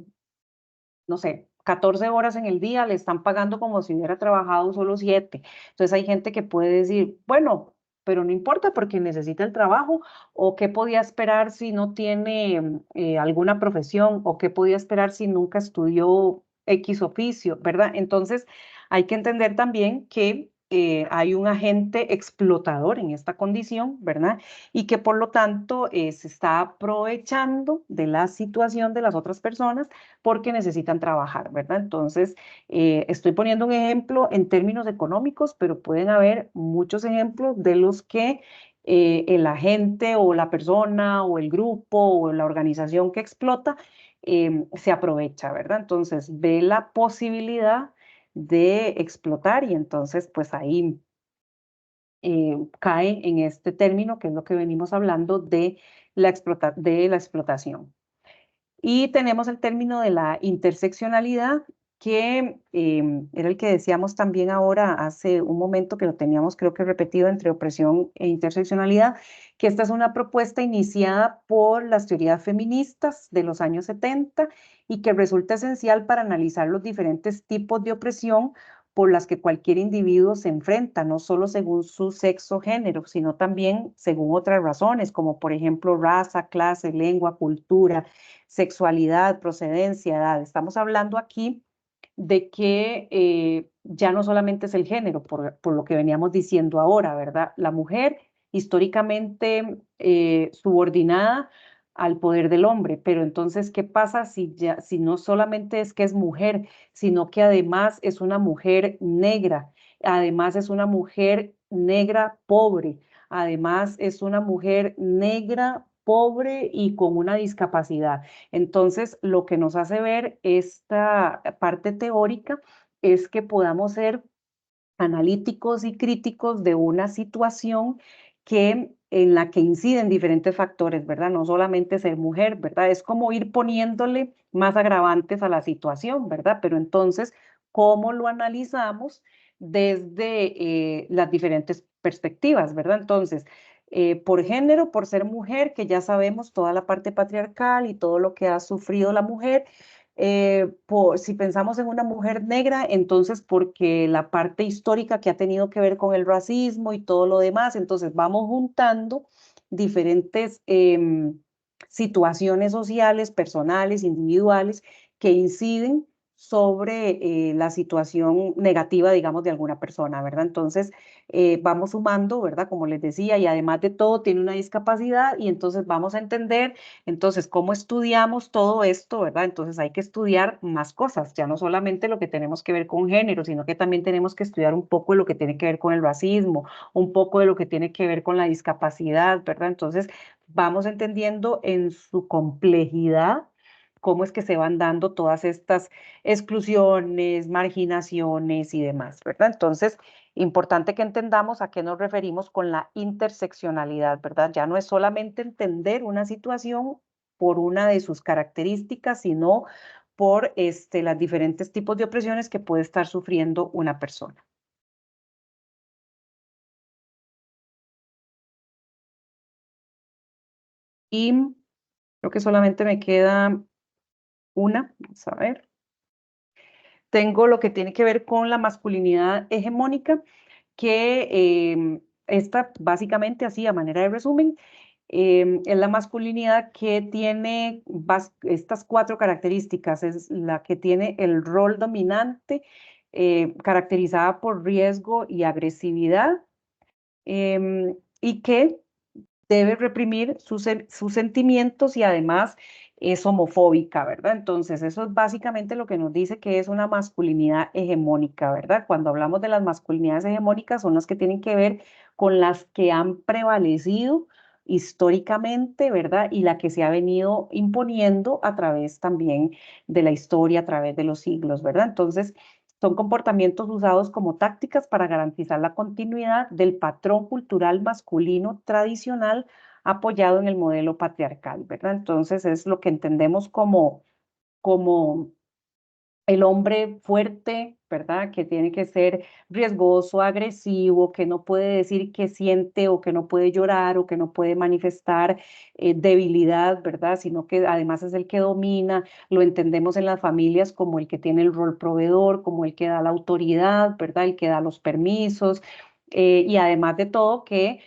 no sé, 14 horas en el día, le están pagando como si hubiera trabajado solo 7. Entonces hay gente que puede decir, bueno, pero no importa porque necesita el trabajo, o qué podía esperar si no tiene alguna profesión, o qué podía esperar si nunca estudió X oficio, ¿verdad? Entonces hay que entender también que hay un agente explotador en esta condición, ¿verdad? Y que por lo tanto se está aprovechando de la situación de las otras personas porque necesitan trabajar, ¿verdad? Entonces, estoy poniendo un ejemplo en términos económicos, pero pueden haber muchos ejemplos de los que el agente o la persona o el grupo o la organización que explota se aprovecha, ¿verdad? Entonces, ve la posibilidad de explotar y entonces, pues ahí cae en este término que es lo que venimos hablando de de la explotación. Y tenemos el término de la interseccionalidad, que era el que decíamos también ahora hace un momento, que lo teníamos creo que repetido entre opresión e interseccionalidad, que esta es una propuesta iniciada por las teorías feministas de los años 70 y que resulta esencial para analizar los diferentes tipos de opresión por las que cualquier individuo se enfrenta, no solo según su sexo o género, sino también según otras razones, como por ejemplo raza, clase, lengua, cultura, sexualidad, procedencia, edad. Estamos hablando aquí de que ya no solamente es el género, por lo que veníamos diciendo ahora, ¿verdad? La mujer históricamente subordinada al poder del hombre, pero entonces, ¿qué pasa si no solamente es que es mujer, sino que además es una mujer negra, además es una mujer negra pobre, además es una mujer negra pobre y con una discapacidad? Entonces, lo que nos hace ver esta parte teórica es que podamos ser analíticos y críticos de una situación en la que inciden diferentes factores, ¿verdad? No solamente ser mujer, ¿verdad? Es como ir poniéndole más agravantes a la situación, ¿verdad? Pero entonces, ¿cómo lo analizamos desde las diferentes perspectivas, ¿verdad? Entonces, por género, por ser mujer, que ya sabemos toda la parte patriarcal y todo lo que ha sufrido la mujer. Si pensamos en una mujer negra, entonces porque la parte histórica que ha tenido que ver con el racismo y todo lo demás, entonces vamos juntando diferentes situaciones sociales, personales, individuales, que inciden sobre la situación negativa, digamos, de alguna persona, ¿verdad? Entonces, vamos sumando, ¿verdad? Como les decía, y además de todo tiene una discapacidad y entonces vamos a entender entonces, ¿cómo estudiamos todo esto, verdad? Entonces hay que estudiar más cosas, ya no solamente lo que tenemos que ver con género, sino que también tenemos que estudiar un poco de lo que tiene que ver con el racismo, un poco de lo que tiene que ver con la discapacidad, ¿verdad? Entonces, vamos entendiendo en su complejidad cómo es que se van dando todas estas exclusiones, marginaciones y demás, ¿verdad? Entonces, importante que entendamos a qué nos referimos con la interseccionalidad, ¿verdad? Ya no es solamente entender una situación por una de sus características, sino por las diferentes tipos de opresiones que puede estar sufriendo una persona. Y creo que solamente me queda una, vamos a ver. Tengo lo que tiene que ver con la masculinidad hegemónica, que esta básicamente así a manera de resumen, es la masculinidad que tiene estas 4 características. Es la que tiene el rol dominante, caracterizada por riesgo y agresividad, y que debe reprimir sus sentimientos y además es homofóbica, ¿verdad? Entonces, eso es básicamente lo que nos dice que es una masculinidad hegemónica, ¿verdad? Cuando hablamos de las masculinidades hegemónicas, son las que tienen que ver con las que han prevalecido históricamente, ¿verdad? Y la que se ha venido imponiendo a través también de la historia, a través de los siglos, ¿verdad? Entonces, son comportamientos usados como tácticas para garantizar la continuidad del patrón cultural masculino tradicional apoyado en el modelo patriarcal, ¿verdad? Entonces es lo que entendemos como el hombre fuerte, ¿verdad? Que tiene que ser riesgoso, agresivo, que no puede decir que siente o que no puede llorar o que no puede manifestar debilidad, ¿verdad? Sino que además es el que domina. Lo entendemos en las familias como el que tiene el rol proveedor, como el que da la autoridad, ¿verdad? El que da los permisos. Y además de todo que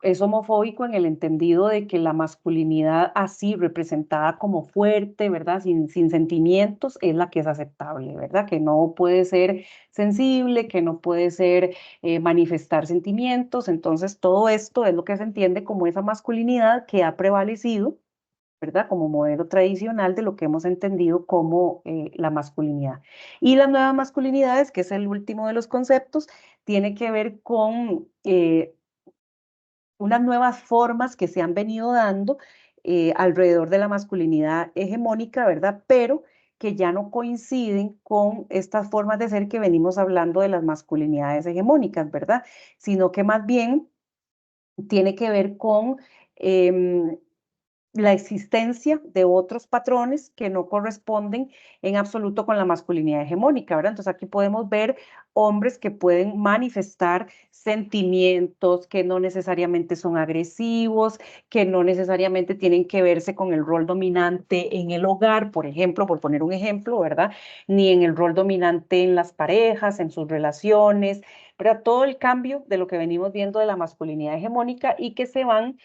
es homofóbico en el entendido de que la masculinidad así representada como fuerte, ¿verdad? Sin sentimientos es la que es aceptable, ¿verdad? Que no puede ser sensible, que no puede ser manifestar sentimientos. Entonces, todo esto es lo que se entiende como esa masculinidad que ha prevalecido, ¿verdad? Como modelo tradicional de lo que hemos entendido como la masculinidad. Y las nuevas masculinidades, que es el último de los conceptos, tiene que ver con unas nuevas formas que se han venido dando alrededor de la masculinidad hegemónica, ¿verdad? Pero que ya no coinciden con estas formas de ser que venimos hablando de las masculinidades hegemónicas, ¿verdad? Sino que más bien tiene que ver con la existencia de otros patrones que no corresponden en absoluto con la masculinidad hegemónica, ¿verdad? Entonces aquí podemos ver hombres que pueden manifestar sentimientos que no necesariamente son agresivos, que no necesariamente tienen que verse con el rol dominante en el hogar, por ejemplo, por poner un ejemplo, ¿verdad? Ni en el rol dominante en las parejas, en sus relaciones, ¿verdad? Todo el cambio de lo que venimos viendo de la masculinidad hegemónica y que se van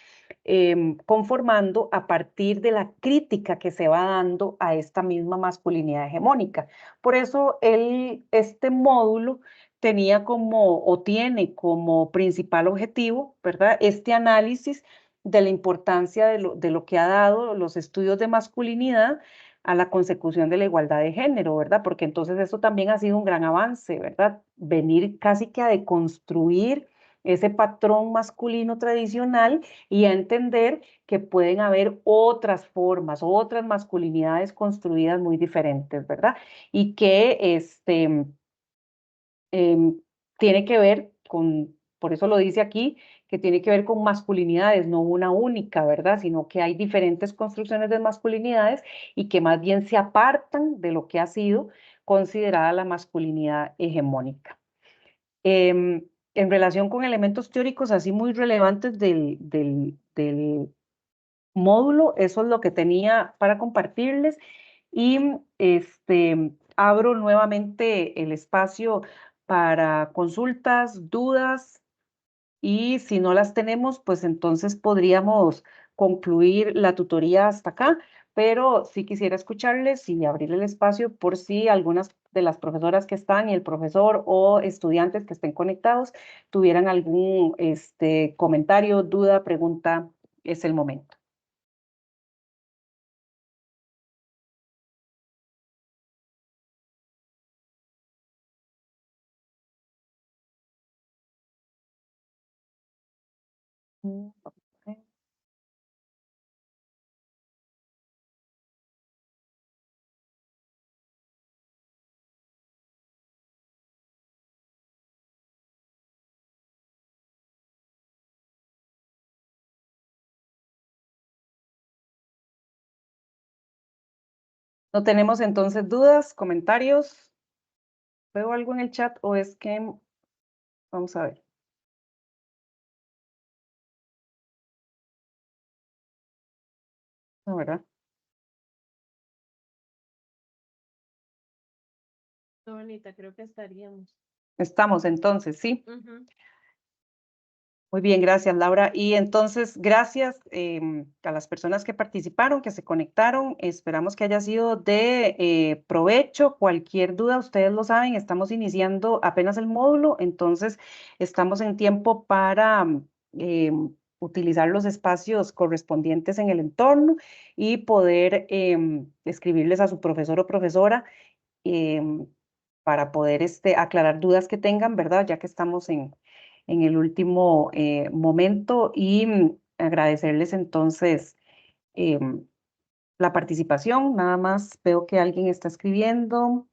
conformando a partir de la crítica que se va dando a esta misma masculinidad hegemónica. Por eso este módulo tenía como, o tiene como principal objetivo, ¿verdad? Este análisis de la importancia de lo que ha dado los estudios de masculinidad a la consecución de la igualdad de género, ¿verdad? Porque entonces eso también ha sido un gran avance, ¿verdad? Venir casi que a deconstruir ese patrón masculino tradicional y a entender que pueden haber otras formas, otras masculinidades construidas muy diferentes, ¿verdad? Y que tiene que ver con, por eso lo dice aquí, que tiene que ver con masculinidades, no una única, ¿verdad? Sino que hay diferentes construcciones de masculinidades y que más bien se apartan de lo que ha sido considerada la masculinidad hegemónica. En relación con elementos teóricos así muy relevantes del módulo, eso es lo que tenía para compartirles y abro nuevamente el espacio para consultas, dudas y si no las tenemos, pues entonces podríamos concluir la tutoría hasta acá, pero sí quisiera escucharles y abrir el espacio por si algunas de las profesoras que están y el profesor o estudiantes que estén conectados tuvieran algún comentario, duda, pregunta, es el momento. Okay. No tenemos entonces dudas, comentarios. ¿Veo algo en el chat o es que vamos a ver? No, ¿verdad? No, Anita, creo que estaríamos. Estamos entonces, sí. Ujú. Muy bien, gracias, Laura. Y entonces, gracias a las personas que participaron, que se conectaron. Esperamos que haya sido de provecho. Cualquier duda, ustedes lo saben, estamos iniciando apenas el módulo, entonces estamos en tiempo para utilizar los espacios correspondientes en el entorno y poder escribirles a su profesor o profesora em, para poder aclarar dudas que tengan, ¿verdad? Ya que estamos en el último momento y agradecerles entonces la participación. Nada más veo que alguien está escribiendo.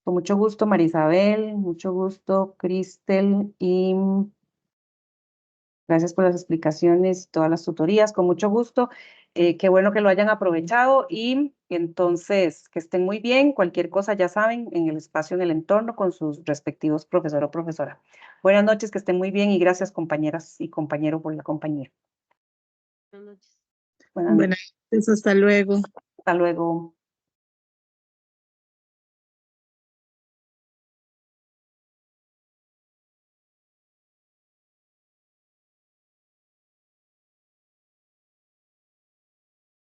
Con mucho gusto, Marisabel, mucho gusto, Cristel, y gracias por las explicaciones y todas las tutorías, con mucho gusto. Qué bueno que lo hayan aprovechado y entonces que estén muy bien. Cualquier cosa ya saben, en el espacio, en el entorno, con sus respectivos profesor o profesora. Buenas noches, que estén muy bien y gracias compañeras y compañero por la compañía. Buenas noches. Buenas noches. Buenas noches, hasta luego. Hasta luego.